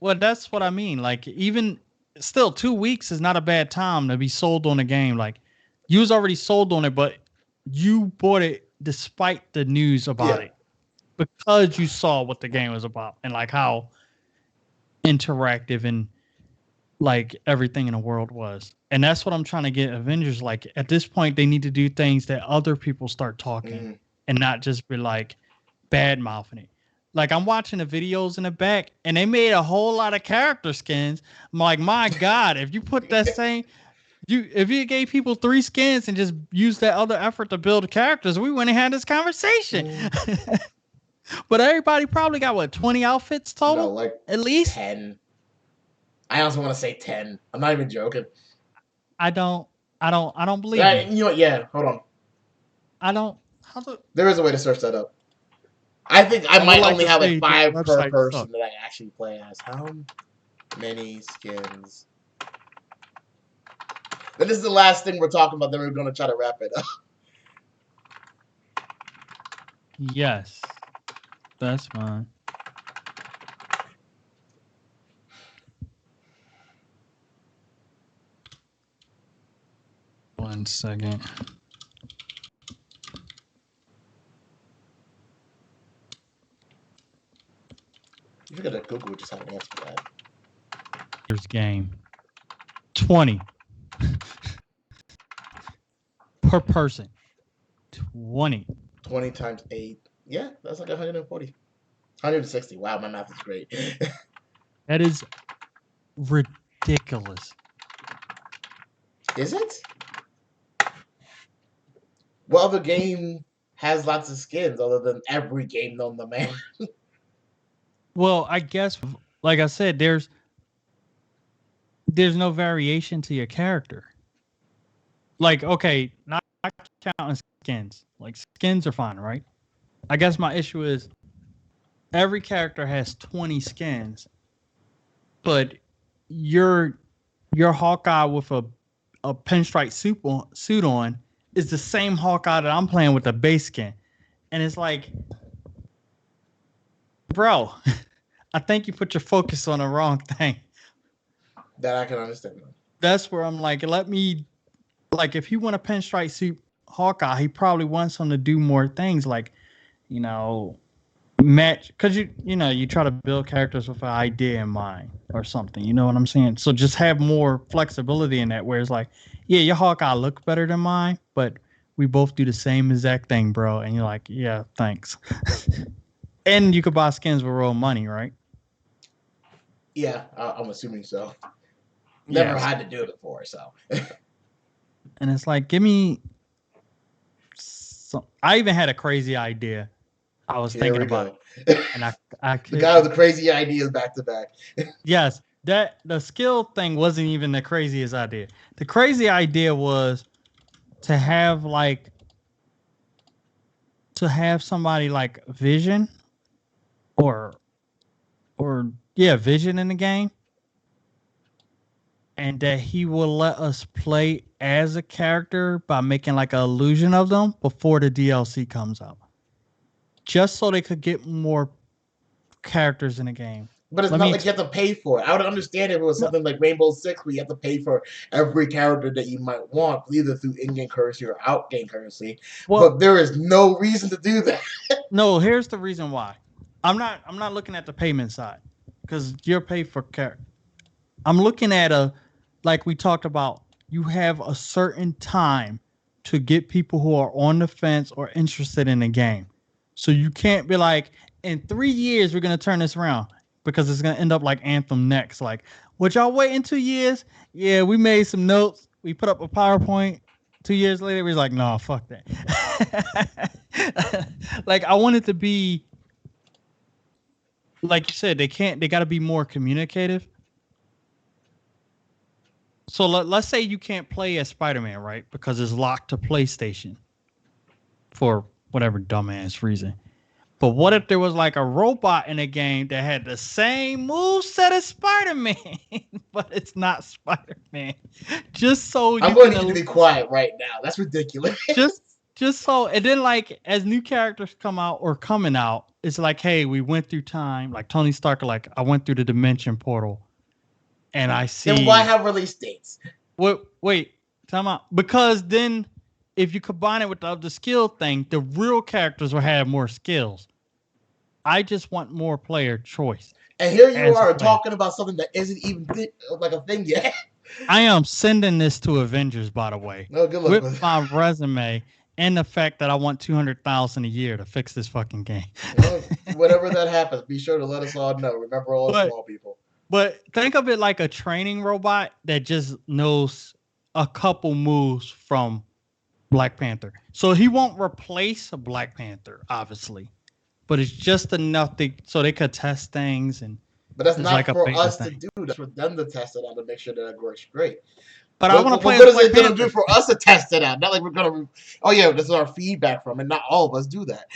Well, that's what I mean. Like, even still, 2 weeks is not a bad time to be sold on a game. Like, you was already sold on it, but you bought it despite the news about it because you saw what the game was about and like how interactive and like everything in the world was. And that's what I'm trying to get Avengers. Like, at this point, they need to do things that other people start talking and not just be like bad mouthing it. Like I'm watching the videos in the back, and they made a whole lot of character skins. I'm like, my God, if you put that same, if you gave people 3 skins and just used that other effort to build characters, we wouldn't have had this conversation. But everybody probably got what 20 outfits total, No, like at least 10. I also want to say 10. I'm not even joking. I don't believe you. You know what? Yeah, hold on. I don't. There is a way to search that up. I think I might only have like 5 per person that I actually play as. How many skins? But this is the last thing we're talking about. Then we're going to try to wrap it up. Yes, that's fine. One second. You forgot that Google just had an answer for that. Here's game. 20 per person. 20. 20 times 8. Yeah, that's like 140. 160. Wow, my math is great. That is ridiculous. Is it? What other game has lots of skins other than every game known to man? Well, I guess, like I said, there's no variation to your character. Like, okay, not counting skins. Like skins are fine, right? I guess my issue is every character has 20 skins, but your your Hawkeye with a pinstripe suit on is the same Hawkeye that I'm playing with the base skin, and it's like, bro, I think you put your focus on the wrong thing. That I can understand. That's where I'm like, let me, like, if he want a pinstripe suit Hawkeye, he probably wants him to do more things, like, you know, match, because you try to build characters with an idea in mind or something. You know what I'm saying? So just have more flexibility in that, where it's like, yeah, your Hawkeye look better than mine, but we both do the same exact thing, bro. And you're like, yeah, thanks. And you could buy skins with real money, right? Yeah, I'm assuming so. Never Yes. had to do it before, so. And it's like, give me some. I even had a crazy idea I was Here thinking we about go. it, and I The guy with could. the crazy ideas back to back. Yes, that the skill thing wasn't even the craziest idea. The crazy idea was to have like to have somebody like Vision or or yeah, Vision in the game, and that he will let us play as a character by making like an illusion of them before the DLC comes out, just so they could get more characters in the game. But it's Let not me like you have to pay for it. I would understand if it was no, something like Rainbow Six, where you have to pay for every character that you might want, either through in-game currency or out-game currency. well, But there is no reason to do that. no. Here's the reason why. I'm not looking at the payment side because you're paid for character. I'm looking at a, like we talked about, you have a certain time to get people who are on the fence or interested in the game. So you can't be like, in 3 years we're gonna turn this around, because it's gonna end up like Anthem next. Like, would y'all wait in 2 years? Yeah, we made some notes. We put up a PowerPoint. 2 years later, we was like, no, fuck that. Like, I want it to be like you said. They got to be more communicative. So let's say you can't play as Spider-Man, right? Because it's locked to PlayStation for whatever dumbass reason. But what if there was like a robot in a game that had the same move set as Spider-Man, but it's not Spider-Man? Just so I'm you going can to need to be quiet right now. That's ridiculous. just just so, and then like as new characters come out or coming out, it's like, hey, we went through time. Like Tony Stark, like, I went through the dimension portal and I Then why see. have release dates? Wait, time out. Because then, if you combine it with the other skill thing, the real characters will have more skills. I just want more player choice And here you as a are player. talking about something that isn't even like a thing yet. I am sending this to Avengers, by the way, No, good luck with with it. my resume and the fact that I want 200,000 a year to fix this fucking game. Well, whenever that happens, be sure to let us all know. Remember, all but small people. but think of it like a training robot that just knows a couple moves from Black Panther. So he won't replace a Black Panther, obviously, but it's just enough so they could test things, and But that's it's like not a for beta us to thing. do. That's for them to test it out to make sure that it works great. But I What, want to what, what play good as is Black it going to do Panther. for us to test it out? Not like we're going to, oh yeah, this is our feedback from it. Not all of us do that.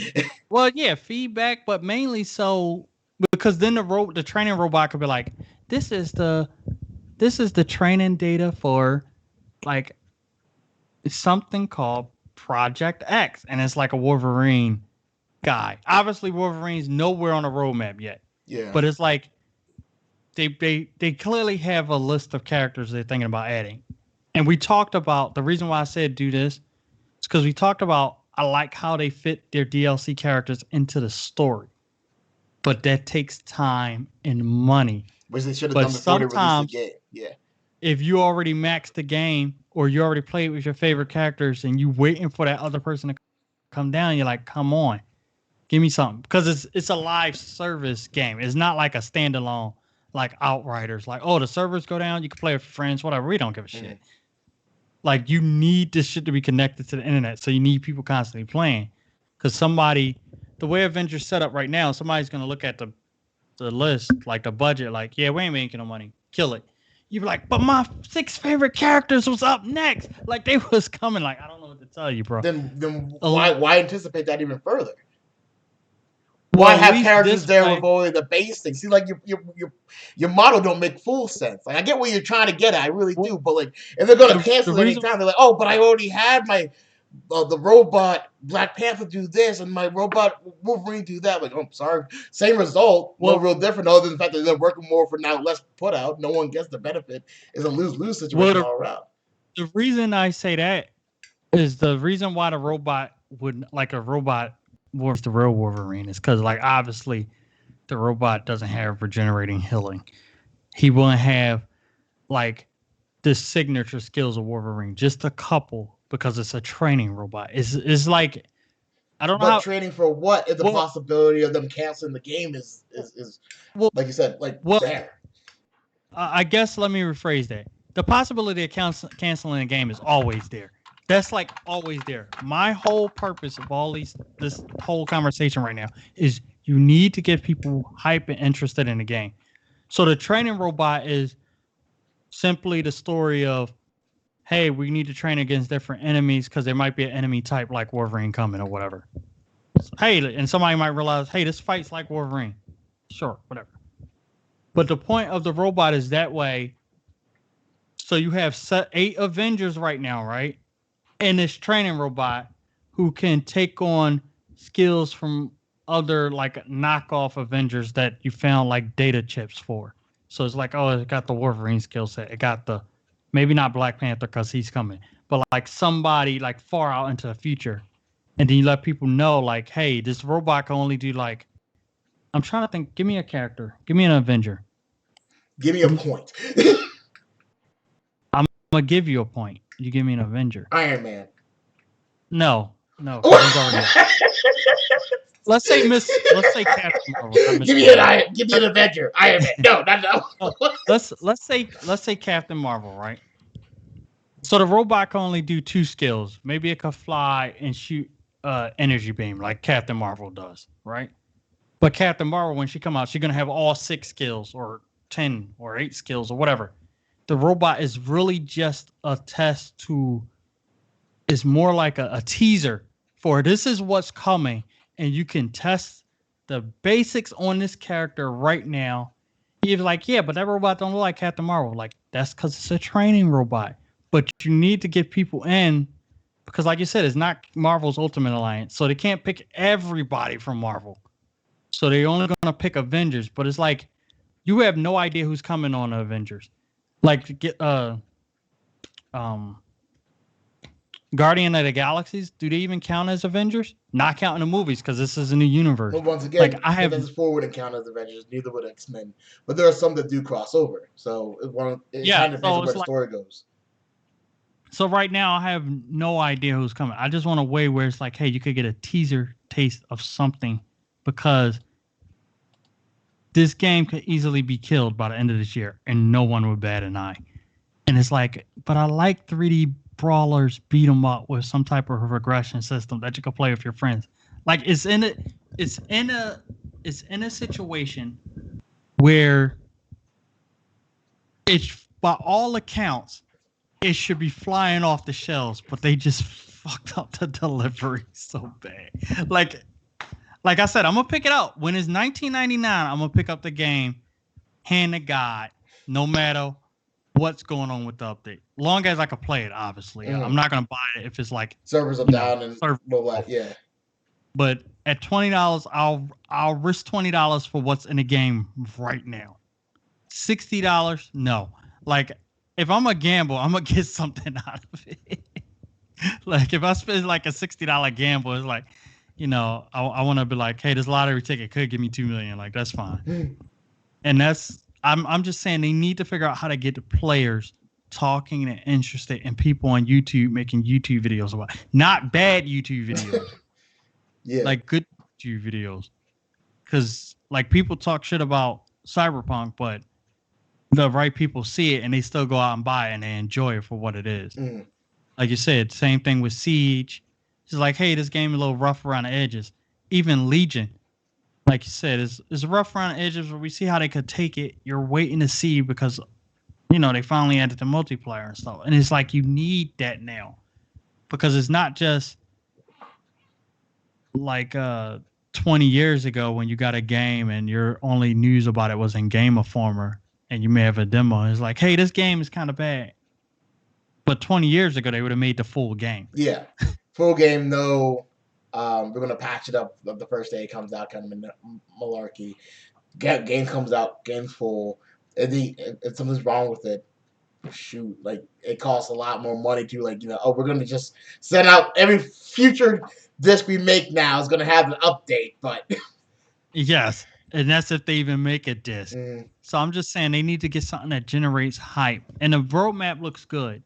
Well, yeah, feedback, but mainly so because then the training robot could be like, this is the training data for like something called Project X, and it's like a Wolverine guy. Obviously, Wolverine's nowhere on the roadmap yet, Yeah. but it's like they clearly have a list of characters they're thinking about adding. And we talked about the reason why I said do this is because we talked about, I like how they fit their DLC characters into the story, but that takes time and money. Which they should have But done before they released the sometimes, game. Yeah. if you already maxed the game or you already played with your favorite characters and you waiting for that other person to come down, you're like, come on, give me something, because it's a live service game. It's not like a standalone like Outriders. Like, oh, the servers go down, you can play with friends, whatever. We don't give a shit. Like, you need this shit to be connected to the internet, so you need people constantly playing. Because the way Avengers set up right now, somebody's gonna look at the the list, like the budget, like, yeah, we ain't making no money. Kill it. You'd be like, but my 6 favorite characters was up next. Like they was coming. Like, I don't know what to tell you, bro. Then Uh, why anticipate that even further? Why well, at have least characters this there way. with only the basics? See, like your model don't make full sense. Like I get what you're trying to get at, I really Well, do. But like if they're gonna the cancel it reason anytime, they're like, oh, but I already had my the robot Black Panther do this and my robot Wolverine do that. Like, oh, I'm sorry, same result, no well real different other than the fact that they're working more for now less put out. No one gets the benefit. It's a lose-lose well situation all around. the reason I say that is the reason why the robot would like a robot was the real Wolverine is because like obviously the robot doesn't have regenerating healing. He won't have like the signature skills of Wolverine, just a couple because it's a training robot. It's like I don't know But how training for what if the well possibility of them canceling the game is well like you said, like well there. I guess let me rephrase that. The possibility of canceling a game is always there. That's like always there. My whole purpose of all this whole conversation right now is you need to get people hype and interested in the game. So the training robot is simply the story of, hey, we need to train against different enemies because there might be an enemy type like Wolverine coming or whatever. Hey, and somebody might realize, hey, this fight's like Wolverine. Sure, whatever. But the point of the robot is that way. So you have 8 Avengers right now, right? And this training robot who can take on skills from other like knockoff Avengers that you found like data chips for. So it's like, oh, it got the Wolverine skill set. It got the maybe not Black Panther because he's coming, but like somebody like far out into the future. And then you let people know, like, hey, this robot can only do like I'm trying to think, give me a character. Give me an Avenger. Give me a point. I'm gonna give you a point. You give me an Avenger. Iron Man. No, no, because he's already let's say Captain Marvel, not Miss Marvel. Give me an Avenger. Iron Man. No, not Oh, no. let's say Captain Marvel, right? So the robot can only do 2 skills. Maybe it can fly and shoot energy beam like Captain Marvel does, right? But Captain Marvel, when she come out, she's gonna have all 6 skills or 10 or 8 skills or whatever. The robot is really just a test to is more like a teaser for this is what's coming, and you can test the basics on this character right now. You're like, yeah, but that robot don't look like Captain Marvel. Like, that's because it's a training robot. But you need to get people in because, like you said, it's not Marvel's Ultimate Alliance. So they can't pick everybody from Marvel. So they're only going to pick Avengers. But it's like, you have no idea who's coming on the Avengers. Like, get, um, Guardian of the Galaxies, do they even count as Avengers? Not counting the movies because this is a new universe. Well, once again, Like I it have, doesn't forward and count as Avengers. Neither would X Men, but there are some that do cross over. So it yeah. kind of depends So on where it's the like, story goes. so right now I have no idea who's coming. I just want a way where it's like, hey, you could get a teaser taste of something because this game could easily be killed by the end of this year and no one would bat an eye. And it's like, but I like 3D brawlers beat 'em up with some type of regression system that you can play with your friends. Like it's in a situation where it's by all accounts it should be flying off the shelves, but they just fucked up the delivery so bad. Like I said, I'm gonna pick it up when it's 1999. I'm gonna pick up the game, hand to God, no matter what's going on with the update. Long as I can play it, obviously. I'm not gonna buy it if it's like Servers are down and blah blah. Yeah. But at $20, I'll risk $20 for what's in the game right now. $60, no. Like if I'm a gamble, I'm gonna get something out of it. Like if I spend like a $60 gamble, it's like, I want to be like, hey, this lottery ticket could give me $2 million. Like that's fine. And I'm just saying they need to figure out how to get the players talking and interested and people on YouTube making YouTube videos about not bad YouTube videos. Yeah. Like good YouTube videos. Cause like people talk shit about Cyberpunk, but the right people see it and they still go out and buy it and they enjoy it for what it is. Like you said, same thing with Siege. It's like, hey, this game is a little rough around the edges. Even Legion. like you said, it's rough around the edges, but we see how they could take it. You're waiting to see because they finally added the multiplayer and stuff, and it's like you need that now because it's not just like 20 years ago when you got a game and your only news about it was in Game Informer and you may have a demo. It's like, hey, this game is kind of bad. But 20 years ago, they would have made the full game. Yeah, full game. No, we're gonna patch it up the first day it comes out, kind of malarkey. Game comes out, game's full. If something's wrong with it, shoot, like it costs a lot more money to oh, we're gonna just send out every future disc we make now is gonna have an update, but Yes, and that's if they even make a disc. mm, So I'm just saying they need to get something that generates hype. And the roadmap looks good.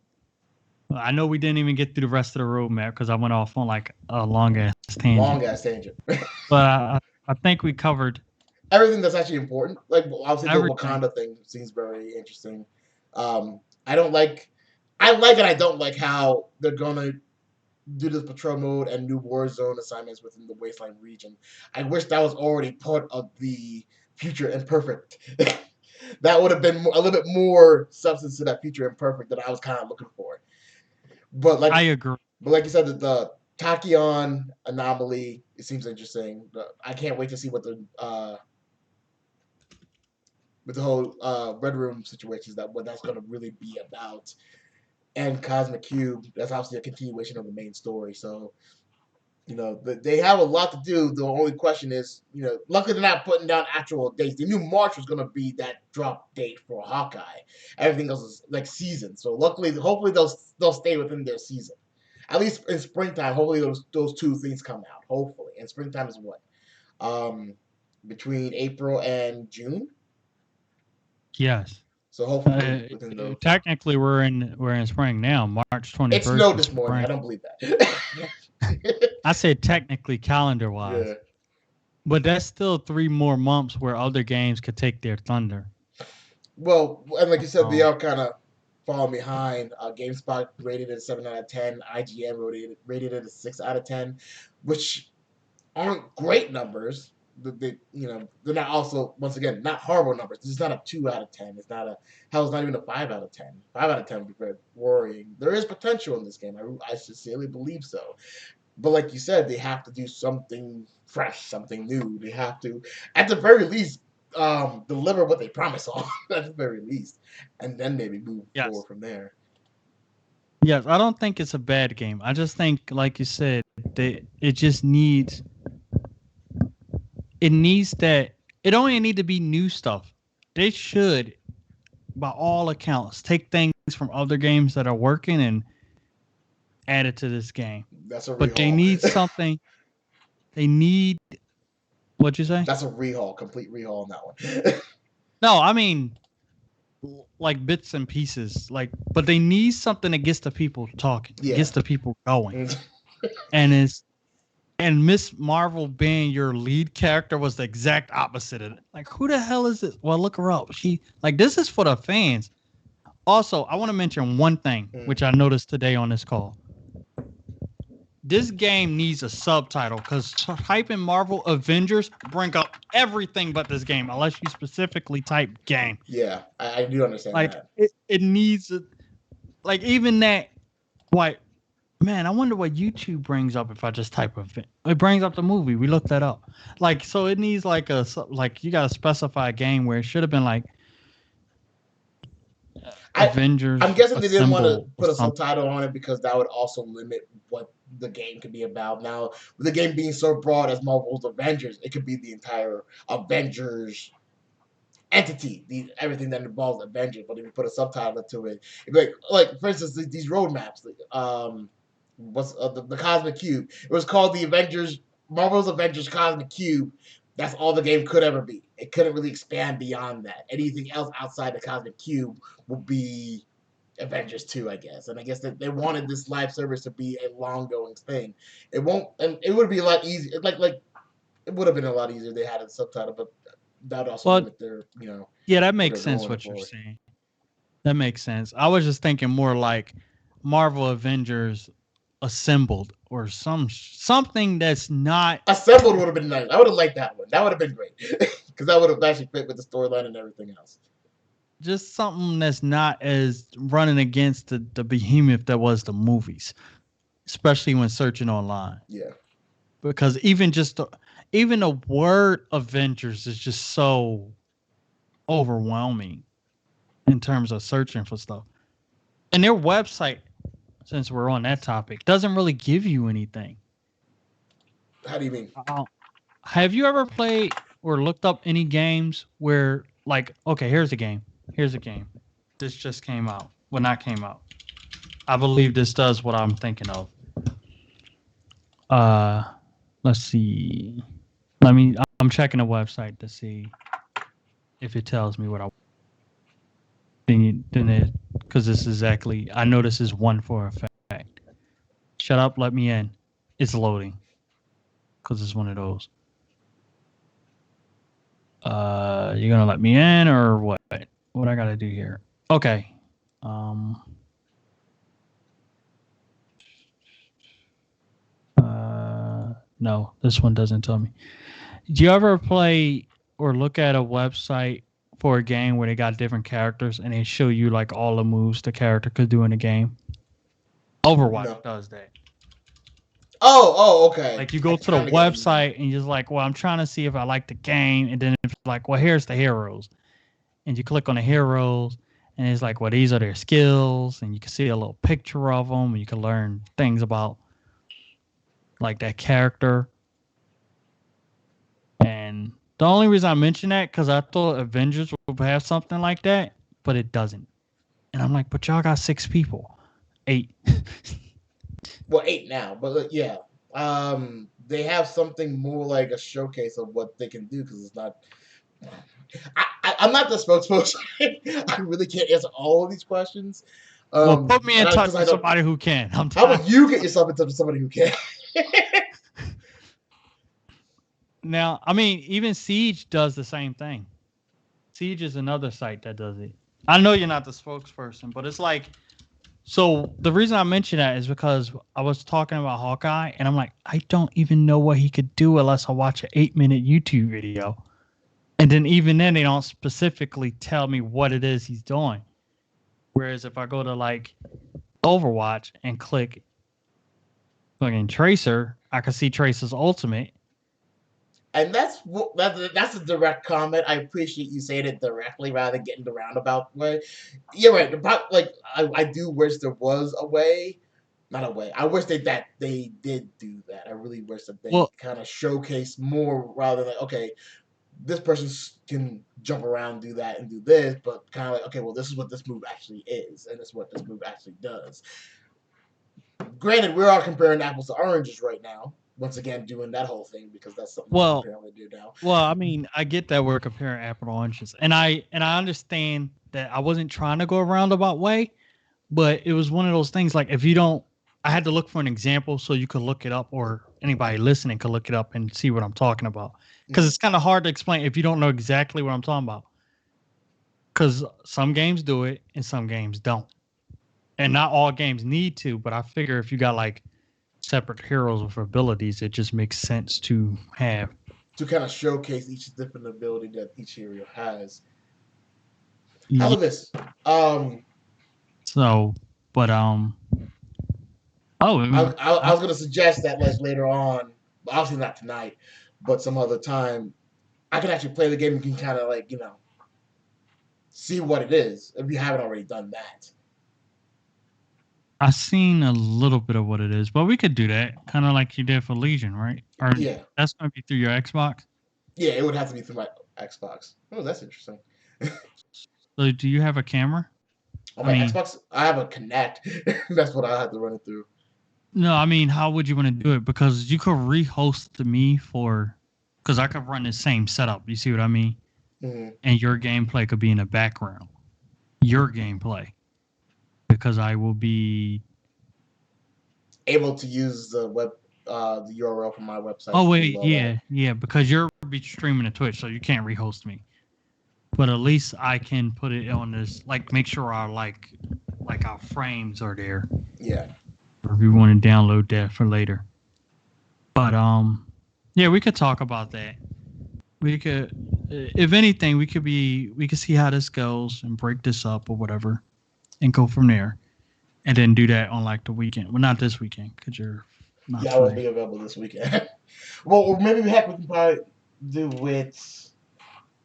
I know we didn't even get through the rest of the roadmap because I went off on like a long ass tangent. long ass tangent. But I think we covered Everything that's actually important. Like obviously the everything. Wakanda thing seems very interesting. I don't like, I like and I don't like how they're gonna do this patrol mode and new war zone assignments within the wasteland region. I wish that was already part of the future imperfect. That would have been a little bit more substance to that future imperfect that I was kind of looking for. But I like, agree. but like you said, the Tachyon anomaly, it seems interesting. I can't wait to see what the with the whole Red Room situation is that what that's going to really be about. And Cosmic Cube, that's obviously a continuation of the main story. So they have a lot to do. The only question is, luckily they're not putting down actual dates. They knew March was going to be that drop date for Hawkeye. Everything else is like season. So luckily, hopefully they'll stay within their season. At least in springtime, hopefully those two things come out. Hopefully, and springtime is what um, between April and June. Yes. So hopefully within those. Technically, we're in spring now. March It 21st snowed is this morning. spring. I don't believe that. I said technically calendar Yeah. wise, but that's still 3 more months where other games could take their thunder. Well, and like you said, they Um, are kind of falling behind. GameSpot rated it a 7 out of 10. IGN rated it a 6 out of 10, which aren't great numbers. They're not also once again not horrible numbers. This is not a 2 out of 10. It's not a hell. It's not even a 5 out of 10. 5 out of 10 would be very worrying. There is potential in this game. I sincerely believe so. But like you said, they have to do something fresh, something new. They have to, at the very least, deliver what they promise on. At the very least, and then maybe move forward yes. from there. Yes, I don't think it's a bad game. I just think, like you said, it just needs that. It don't need to be new stuff. They should, by all accounts, take things from other games that are working and add it to this game. That's a But they rehaul. need something. They need. What'd you say? That's a rehaul, complete rehaul on that one. No, I mean like bits and pieces. But they need something that gets the people talking, Yeah. gets the people going, and is and Miss Marvel being your lead character was the exact opposite of it. Like, who the hell is this? Well, look her up. This is for the fans. Also, I want to mention one thing, which I noticed today on this call. This game needs a subtitle because typing Marvel Avengers bring up everything but this game, unless you specifically type game. Yeah, I do understand that. It needs even that. Like, man, I wonder what YouTube brings up if I just type event. It brings up the movie. We looked that up. So it needs you got to specify a game where it should have been like Avengers. I'm guessing they didn't want to put a something. subtitle on it because that would also limit what the game could be about. Now, with the game being so broad as Marvel's Avengers, it could be the entire Avengers entity, everything that involves Avengers. But if you put a subtitle to it, it'd be like for instance, these roadmaps, what's the Cosmic Cube? It was called the Avengers, Marvel's Avengers Cosmic Cube. That's all the game could ever be. It couldn't really expand beyond that. Anything else outside the Cosmic Cube will be Avengers 2, I guess. And I guess that they wanted this live service to be a long going thing. It won't, and it would be a lot easier. Like it would have been a lot easier if they had a subtitle, but that would also limit their, Yeah, that makes sense what you're saying. That makes sense. I was just thinking more like Marvel Avengers Assembled or something that's not Assembled would have been nice. I would have liked that one. That would have been great because that would have actually fit with the storyline and everything else. just something that's not as running against the behemoth that was the movies, especially when searching online. Yeah. Because even the word Avengers is just so overwhelming in terms of searching for stuff. And their website, since we're on that topic, doesn't really give you anything. How do you mean? Have you ever played or looked up any games where, like, okay, here's a game. Here's a game. This just came out. Well, not came out. I believe this does what I'm thinking of. Uh, let's see. I'm checking the website to see if it tells me what I then it, because this is exactly, I know this is one for a fact. Shut up, let me in. It's loading because it's one of those. You're gonna let me in or what? What I gotta do here? Okay. Um. No, this one doesn't tell me. Do you ever play or look at a website for a game where they got different characters and they show you like all the moves the character could do in the game? Overwatch No. does that. Oh, okay. Like you I go to the kind of get what you mean. website and you're just like, well, I'm trying to see if I like the game, and then it's like, well, here's the heroes, and you click on the heroes, and it's like, well, these are their skills, and you can see a little picture of them, and you can learn things about like that character. And the only reason I mention that because I thought Avengers would have something like that, but it doesn't. And I'm like, but y'all got 6 people, 8. Well, 8 now, but yeah. They have something more like a showcase of what they can do because it's not. I'm not the spokesperson. I really can't answer all of these questions. Well, put me in And touch because I with don't. somebody who can. I'm How tired. about you get yourself in touch with somebody who can? Now, I mean, even Siege does the same thing. Siege is another site that does it. I know you're not the spokesperson, but it's like, so the reason I mention that is because I was talking about Hawkeye, and I'm like, I don't even know what he could do unless I watch an 8-minute YouTube video. And then even then, they don't specifically tell me what it is he's doing. Whereas if I go to like Overwatch and click fucking Tracer, I can see Tracer's ultimate. And that's a direct comment. I appreciate you saying it directly rather than getting the roundabout way. You're right. I do wish there was a way, not a way. I wish that they did do that. I really wish that they Well, kind of showcase more rather than okay, this person can jump around, do that, and do this, but kind of like okay, well, this is what this move actually is, and this is what this move actually does. Granted, we're all comparing apples to oranges right now. Once again, doing that whole thing because that's something we well, apparently do now. I mean, I get that we're comparing apple to oranges, and I understand that I wasn't trying to go a roundabout way, but it was one of those things like if you don't, I had to look for an example so you could look it up, or anybody listening could look it up and see what I'm talking about, because it's kind of hard to explain if you don't know exactly what I'm talking about. Because some games do it and some games don't, and not all games need to. But I figure if you got like separate heroes with abilities, it just makes sense to have. To kind of showcase each different ability that each hero has. How Yeah. about this? Um, So, but oh, I I, mean, I, I was gonna suggest that like later on, obviously not tonight, but some other time, I can actually play the game and can kind of like see what it is if you haven't already done that. I've seen a little bit of what it is, but we could do that, kind of like you did for Legion, right? Or Yeah, that's going to be through your Xbox. yeah, it would have to be through my Xbox. Oh, that's interesting. So, do you have a camera? On I my mean, Xbox, I have a Connect. That's what I had to run it through. no, I mean, how would you want to do it? Because you could rehost to me because I could run the same setup. You see what I mean? Mm-hmm. And your gameplay could be in the background. Your gameplay, because I will be. Able to use the URL from my website Oh to do wait, all that. yeah, because you're be streaming to Twitch, so you can't rehost me. But at least I can put it on this, like make sure our like our frames are there. Yeah. or if you want to download that for later. But yeah, we could talk about that. We could, if anything, we could see how this goes and break this up or whatever, and go from there, and then do that on like the weekend. Well, not this weekend because you're not Yeah, I won't free. be available this weekend. Well, or maybe heck, we can probably do it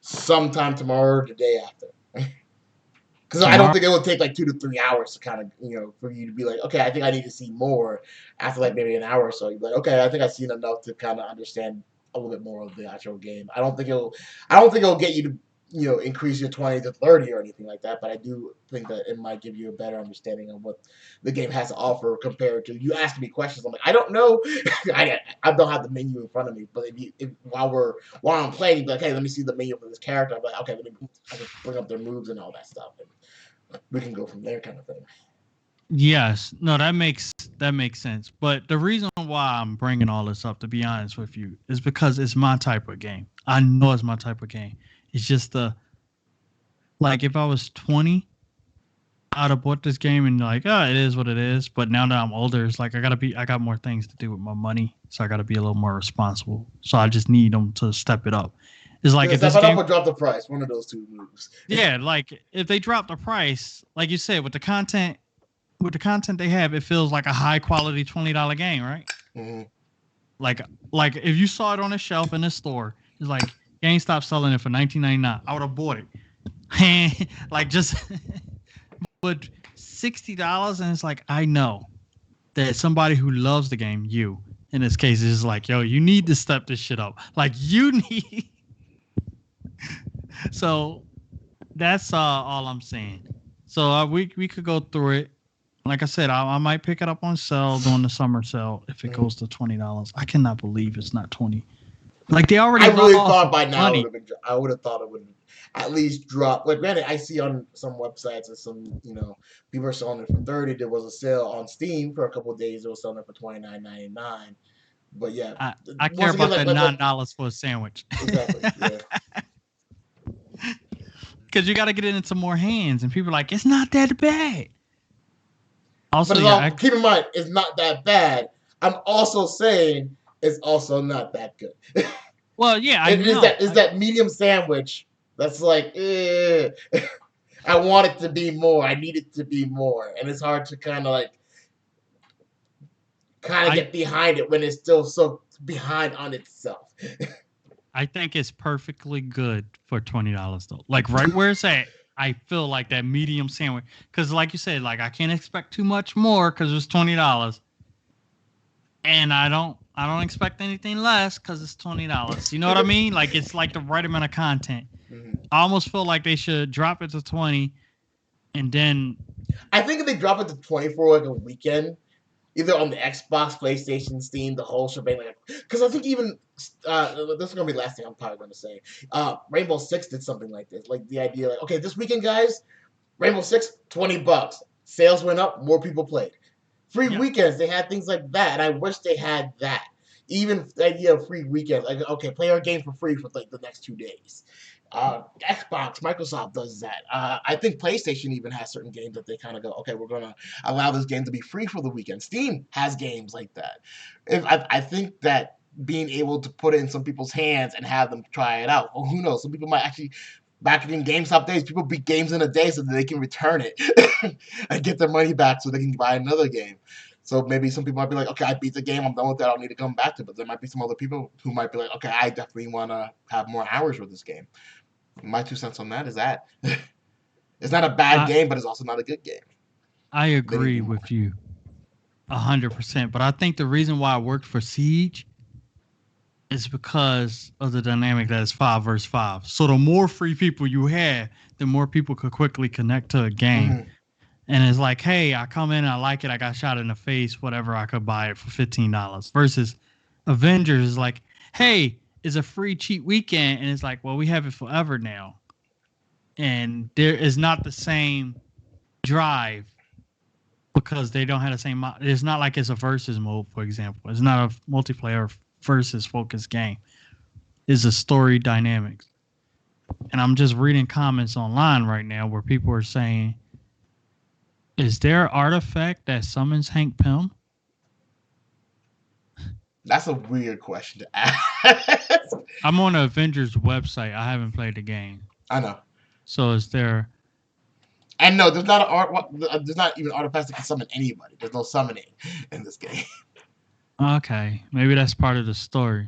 sometime tomorrow or the day after. Because I don't Tomorrow, think it will take like 2 to 3 hours to kind of, for you to be like, okay, I think I need to see more after like maybe an hour or so. You're like, okay, I think I've seen enough to kind of understand a little bit more of the actual game. I don't think it'll get you to, increase your 20 to 30 or anything like that. But I do think that it might give you a better understanding of what the game has to offer compared to you asking me questions. I'm like, I don't know. I don't have the menu in front of me. But if while I'm playing, like, hey, let me see the menu for this character. I'm like, okay, I can bring up their moves and all that stuff. And we can go from there, kind of thing. yes, no, that makes sense. But the reason why I'm bringing all this up, to be honest with you, is because it's my type of game. I know it's my type of game. It's just the like if I was 20, I'd have bought this game and like, oh, it is what it is. But now that I'm older, it's like I got more things to do with my money, so I gotta be a little more responsible. So I just need them to step it up. It's like Either if step this it up game, or drop the price. One of those two moves. yeah, like if they drop the price, like you said, with the content they have, it feels like a high quality $20 game, right? Mm-hmm. Like like if you saw it on a shelf in a store, it's like GameStop selling it for 19.99. I would have bought it. Like just but $60, and it's like I know that somebody who loves the game, you in this case, is like, yo, you need to step this shit up. Like you need. So that's all I'm saying. So we could go through it. Like I said, I might pick it up on sale during the summer sale if it Mm-hmm. goes to $20. I cannot believe it's not 20. Like they already I really lost thought by now it would money. have been. I would have thought it would at least drop. Like, granted, I see on some websites and some, people are selling it for 30. There was a sale on Steam for a couple of days. They were selling it for 29.99. But yeah, I care once again, about like, that like $9 for a sandwich. exactly, yeah. Because you got to get it into more hands, and people are like, it's not that bad. But Also, it's yeah, all keep in mind, it's not that bad. I'm also saying it's also not that good. well, yeah, I It is know. that medium sandwich that's like, I want it to be more. I need it to be more, and it's hard to kind of I get behind it when it's still so behind on itself. I think it's perfectly good for $20 though. Like right where it's at, I feel like that medium sandwich. Because like you said, like I can't expect too much more because it's $20, and I don't expect anything less because it's $20. You know what I mean? Like it's like the right amount of content. Mhm. I almost feel like they should drop it to 20, and then I think if they drop it to 20 for like a weekend, either on the Xbox, PlayStation, Steam, the whole shebang. Like, because I think even this is gonna be the last thing I'm probably gonna say. Rainbow Six did something like this. Like the idea, like, okay, this weekend, guys, Rainbow Six, $20. Sales went up, more people played. Free yeah, weekends, they had things like that, and I wish they had that. Even the idea of free weekends, like, okay, play our game for free for like the next 2 days. Xbox, Microsoft does that. I think PlayStation even has certain games that they kind of go, okay, we're gonna allow this game to be free for the weekend. Steam has games like that. I think that being able to put it in some people's hands and have them try it out. Well, who knows? Some people might actually back in GameStop days, people beat games in a day so that they can return it and get their money back so they can buy another game. So maybe some people might be like, okay, I beat the game, I'm done with that, I don't need to come back to it. But there might be some other people who might be like, okay, I definitely want to have more hours with this game. My 2 cents on that is that it's not a bad I game, but it's also not a good game. I They need to agree do more. with you 100%. But I think the reason why it worked for Siege is because of the dynamic that is 5 versus 5. So the more free people you have, the more people could quickly connect to a game. Mm-hmm. And it's like, hey, I come in, I like it, I got shot in the face, whatever, I could buy it for $15. Versus Avengers is like, hey, it's a free cheap weekend, and it's like, well, we have it forever now, and there is not the same drive because they don't have the same. It's not like it's a versus mode, for example. It's not a multiplayer versus focused game. It's a story dynamics. And I'm just reading comments online right now where people are saying, "Is there an artifact that summons Hank Pym?" That's a weird question to ask. I'm on the Avengers website. I haven't played the game. I know. So is there? And no, there's not an art. There's not even artifacts that can summon anybody. There's no summoning in this game. Okay, maybe that's part of the story.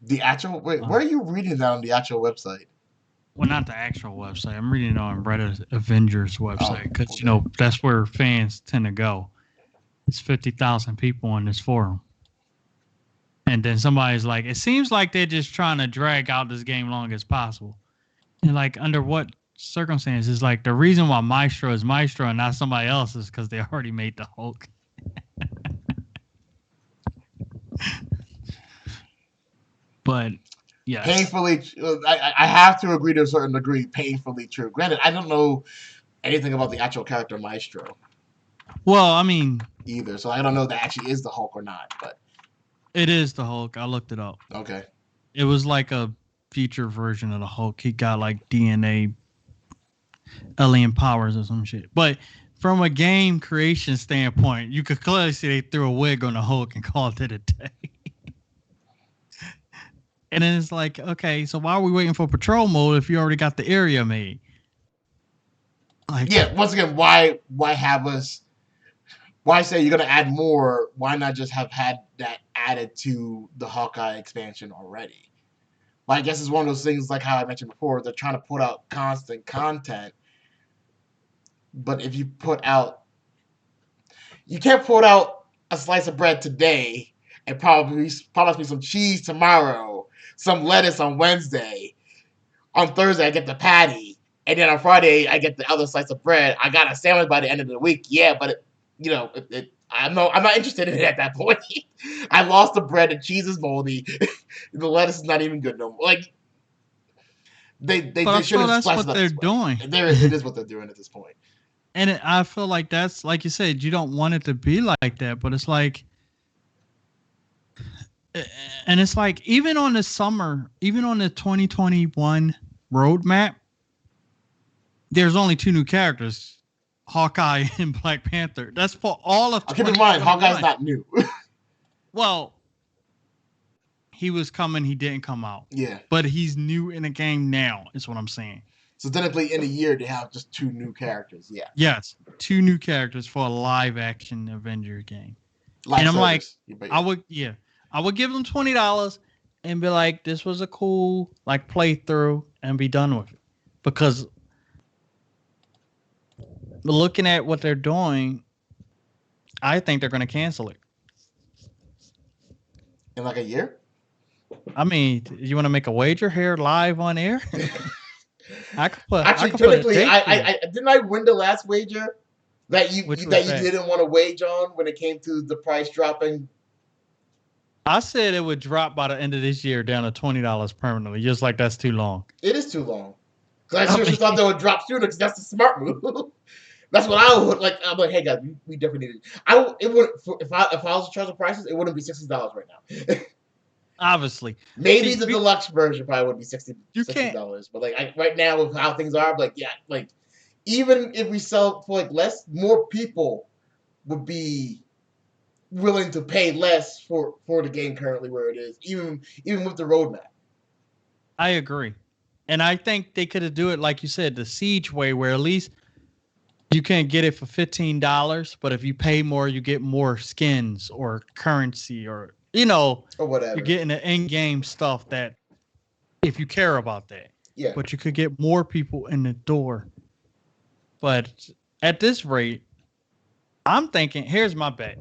The actual wait, where are you reading that on the actual website? Well, not the actual website. I'm reading it on Reddit Avengers website because okay. you know that's where fans tend to go. It's 50,000 people on this forum, and then somebody's like, "It seems like they're just trying to drag out this game long as possible." And like, under what circumstances? Like the reason why Maestro is Maestro and not somebody else is because they already made the Hulk. But yes, Painfully, I have to agree to a certain degree. Painfully true. Granted, I don't know anything about the actual character Maestro. Well, I mean, either, so I don't know if that actually is the Hulk or not. But it is the Hulk. I looked it up. Okay. It was like a future version of the Hulk. He got like DNA, alien powers or some shit. But from a game creation standpoint, you could clearly see they threw a wig on the Hulk and called it a day. And then it's like, okay, so why are we waiting for patrol mode if you already got the area made? Like, yeah, once again, why have us? Why say you're gonna add more? Why not just have had that added to the Hawkeye expansion already? Well, I guess it's one of those things like how I mentioned before. They're trying to put out constant content, but if you put out, you can't put out a slice of bread today and probably promise me some cheese tomorrow, some lettuce on Wednesday. On Thursday, I get the patty, and then on Friday, I get the other slice of bread. I got a sandwich by the end of the week. Yeah, but I'm not interested in it at that point. I lost the bread. The cheese is moldy. The lettuce is not even good no more. Like they should have that's spliced what it up they're this way. doing. It is what they're doing at this point. And I feel like that's like you said, you don't want it to be like that, but it's like, and it's like even on the summer, even on the 2021 roadmap, there's only 2 new characters, Hawkeye and Black Panther. That's for all of. Keep in mind, Hawkeye's not new. Well, he was coming, he didn't come out. Yeah, but he's new in the game now. Is what I'm saying. So technically, in a year, they have just 2 new characters. Yeah. Yes, 2 new characters for a live action Avengers game. Live and I'm service. like, I would give them $20 and be like, this was a cool like playthrough and be done with it. Because looking at what they're doing, I think they're going to cancel it in like a year. I mean, you want to make a wager here live on air? I could put. Actually, technically, I didn't I win the last wager that you didn't want to wage on when it came to the price dropping. I said it would drop by the end of this year down to $20 permanently. Just like that's too long. It is too long. Because I seriously thought they would drop sooner because that's the smart move. That's what I would like. I'm like, hey guys, we definitely need it. It would if I was in charge of prices, it wouldn't be $60 right now. Obviously, maybe the deluxe version probably would be $60. But like right now with how things are, like yeah, like even if we sell for like less, more people would be willing to pay less for the game currently where it is, even with the roadmap. I agree, and I think they could have do it like you said, the Siege way, where at least you can't get it for $15, but if you pay more, you get more skins or currency or or whatever. You're getting the in-game stuff that if you care about that. Yeah. But you could get more people in the door. But at this rate, I'm thinking, here's my bet.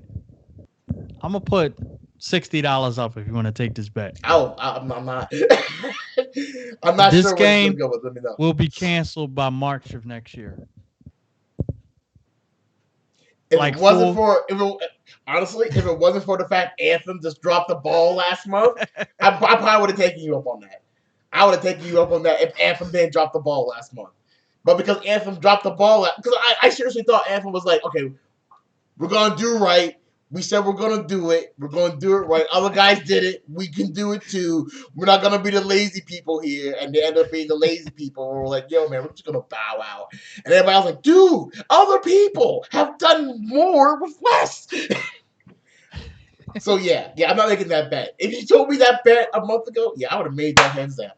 I'm going to put $60 up if you want to take this bet. I'm not. I'm not this sure game what it's going to go with. Let me know. Will be canceled by March of next year. Honestly, if it wasn't for the fact Anthem just dropped the ball last month, I probably would have taken you up on that. I would have taken you up on that if Anthem didn't drop the ball last month. But because Anthem dropped the ball, because I seriously thought Anthem was like, okay, we're going to do right. We said we're going to do it. We're going to do it right. Other guys did it. We can do it too. We're not going to be the lazy people here. And they end up being the lazy people. We're like, yo, man, we're just going to bow out. And everybody was like, dude, other people have done more with less. So yeah, I'm not making that bet. If you told me that bet a month ago, yeah, I would have made that hands down.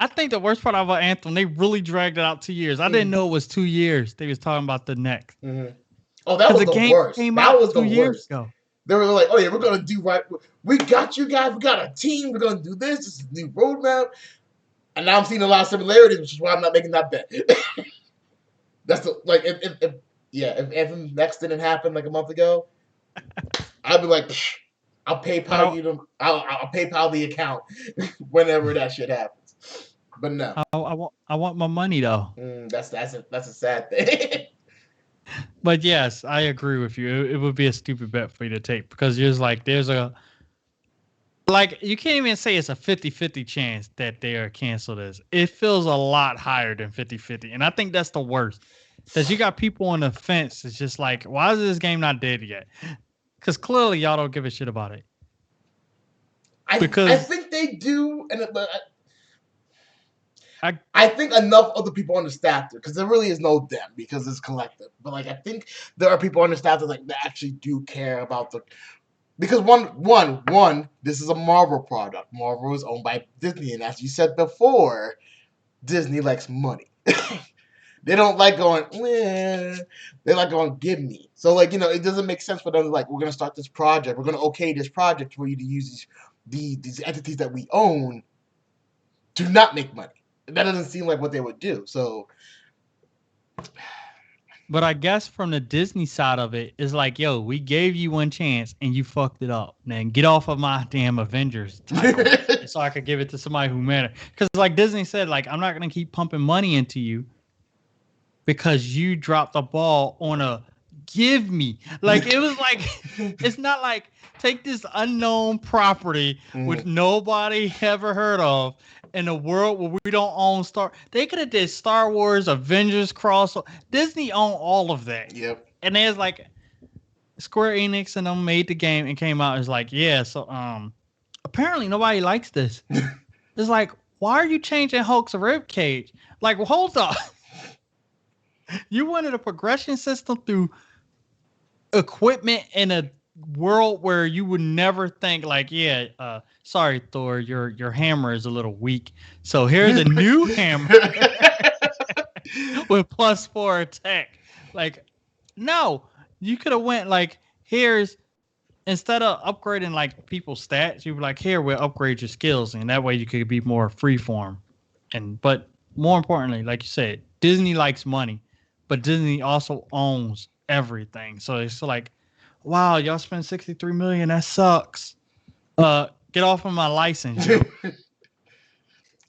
I think the worst part about Anthem, they really dragged it out 2 years. I didn't know it was 2 years. They was talking about the next. Mm-hmm. Oh, that Because was the the game worst. came That out was the 2 years worst. ago. They were like, "Oh yeah, we're gonna do right. We got you guys. We got a team. We're gonna do this. This is a new roadmap." And now I'm seeing a lot of similarities, which is why I'm not making that bet. That's the like if Anthem Next didn't happen like a month ago, I'd be like, I'll But PayPal you them. I'll PayPal the account whenever that shit happens. But no, I want my money though. that's a sad thing. But yes, I agree with you. It would be a stupid bet for you to take because there's a like you can't even say it's a 50-50 chance that they are cancel this. It feels a lot higher than 50-50. And I think that's the worst. That you got people on the fence. It's just like, why is this game not dead yet? Because clearly y'all don't give a shit about it. I think they do, and I think enough other people on the staff do, because there really is no them because it's collective. But like I think there are people on the staff that actually do care about the because one this is a Marvel product. Marvel is owned by Disney, and as you said before, Disney likes money. They don't like going, they like going, give me. So like it doesn't make sense for them to like we're gonna start this project, we're gonna okay this project for you to use these entities that we own to not make money. That doesn't seem like what they would do. So, but I guess from the Disney side of it, it's like, yo, we gave you one chance and you fucked it up. Then get off of my damn Avengers title so I could give it to somebody who mattered. Because like Disney said, like I'm not gonna keep pumping money into you because you dropped the ball on a give me. Like it was like it's not like take this unknown property which nobody ever heard of in a world where we don't own they could have did Star Wars, Avengers cross. Disney owned all of that. Yep. And there's like Square Enix and them made the game and came out as like, yeah, so apparently nobody likes this. It's like, why are you changing Hulk's rib cage? Like, well, hold up. You wanted a progression system through equipment in a world where you would never think like, yeah, sorry, Thor, your hammer is a little weak. So here's a new hammer with +4 attack. Like, no, you could have went like, here's instead of upgrading like people's stats, you were like, here we'll upgrade your skills, and that way you could be more freeform. But more importantly, like you said, Disney likes money, but Disney also owns everything. So it's like, wow, y'all spent $63 million. That sucks. Get off of my license, yo.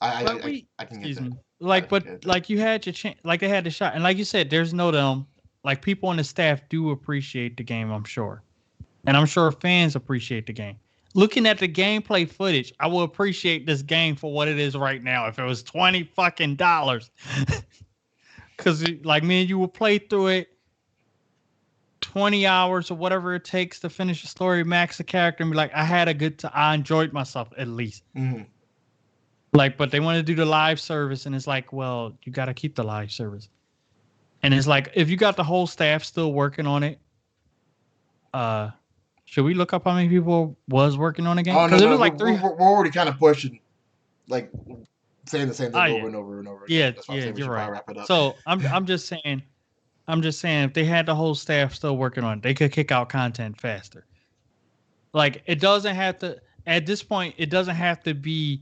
I can excuse get me. Like, but like you had your chance, like they had the shot, and like you said, there's no them. Like people on the staff do appreciate the game, I'm sure, and I'm sure fans appreciate the game. Looking at the gameplay footage, I will appreciate this game for what it is right now. If it was $20 fucking dollars, because like me and you will play through it 20 hours or whatever it takes to finish the story, max the character, and be like, I had a good time. I enjoyed myself at least. Mm-hmm. Like, but they want to do the live service, and it's like, well, you got to keep the live service. And it's like, if you got the whole staff still working on it, should we look up how many people was working on the game? Because it was like we're already kind of pushing, like saying the same thing over and over and over again. Yeah, you're right. Wrap it up. So I'm just saying, if they had the whole staff still working on it, they could kick out content faster. Like it doesn't have to. At this point, it doesn't have to be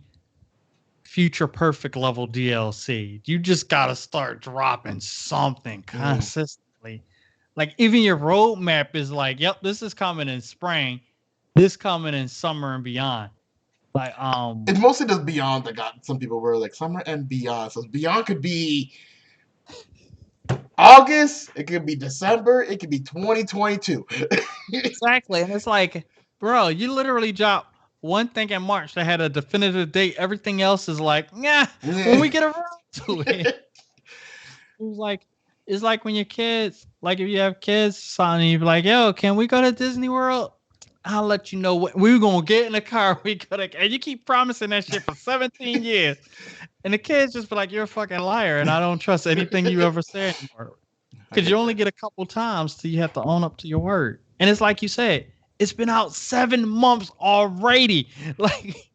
future perfect level DLC. You just gotta start dropping something consistently. Like even your roadmap is like, yep, this is coming in spring, this coming in summer and beyond. Like it's mostly just beyond that got some people were like summer and beyond. So beyond could be August, it could be December, it could be 2022. Exactly. And it's like, bro, you literally dropped one thing in March that had a definitive date. Everything else is like, yeah, when we get around to it. It's like when your kids, like if you have kids, son, and you're like, yo, can we go to Disney World? I'll let you know what we're gonna get in the car. And you keep promising that shit for 17 years. And the kids just be like, you're a fucking liar, and I don't trust anything you ever say anymore. Because you only get a couple times till you have to own up to your word. And it's like you said, It's been out 7 months already. Like,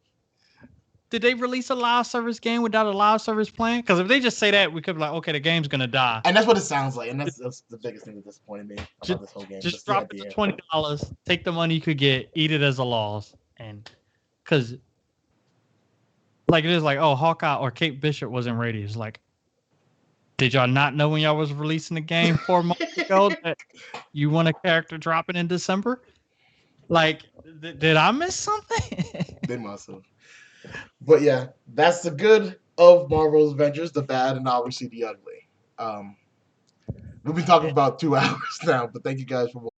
did they release a live service game without a live service plan? Because if they just say that, we could be like, okay, the game's gonna die. And that's what it sounds like, and that's the biggest thing that disappointed me about this whole game. Just Just the drop it to idea. $20. Take the money you could get, eat it as a loss, and because like it is like, oh, Hawkeye or Kate Bishop wasn't ready. It's like, did y'all not know when y'all was releasing the game 4 months ago that you want a character dropping in December? Like, did I miss something? They must have. But yeah, that's the good of Marvel's Avengers, the bad, and obviously the ugly. We've been talking about 2 hours now, but thank you guys for watching.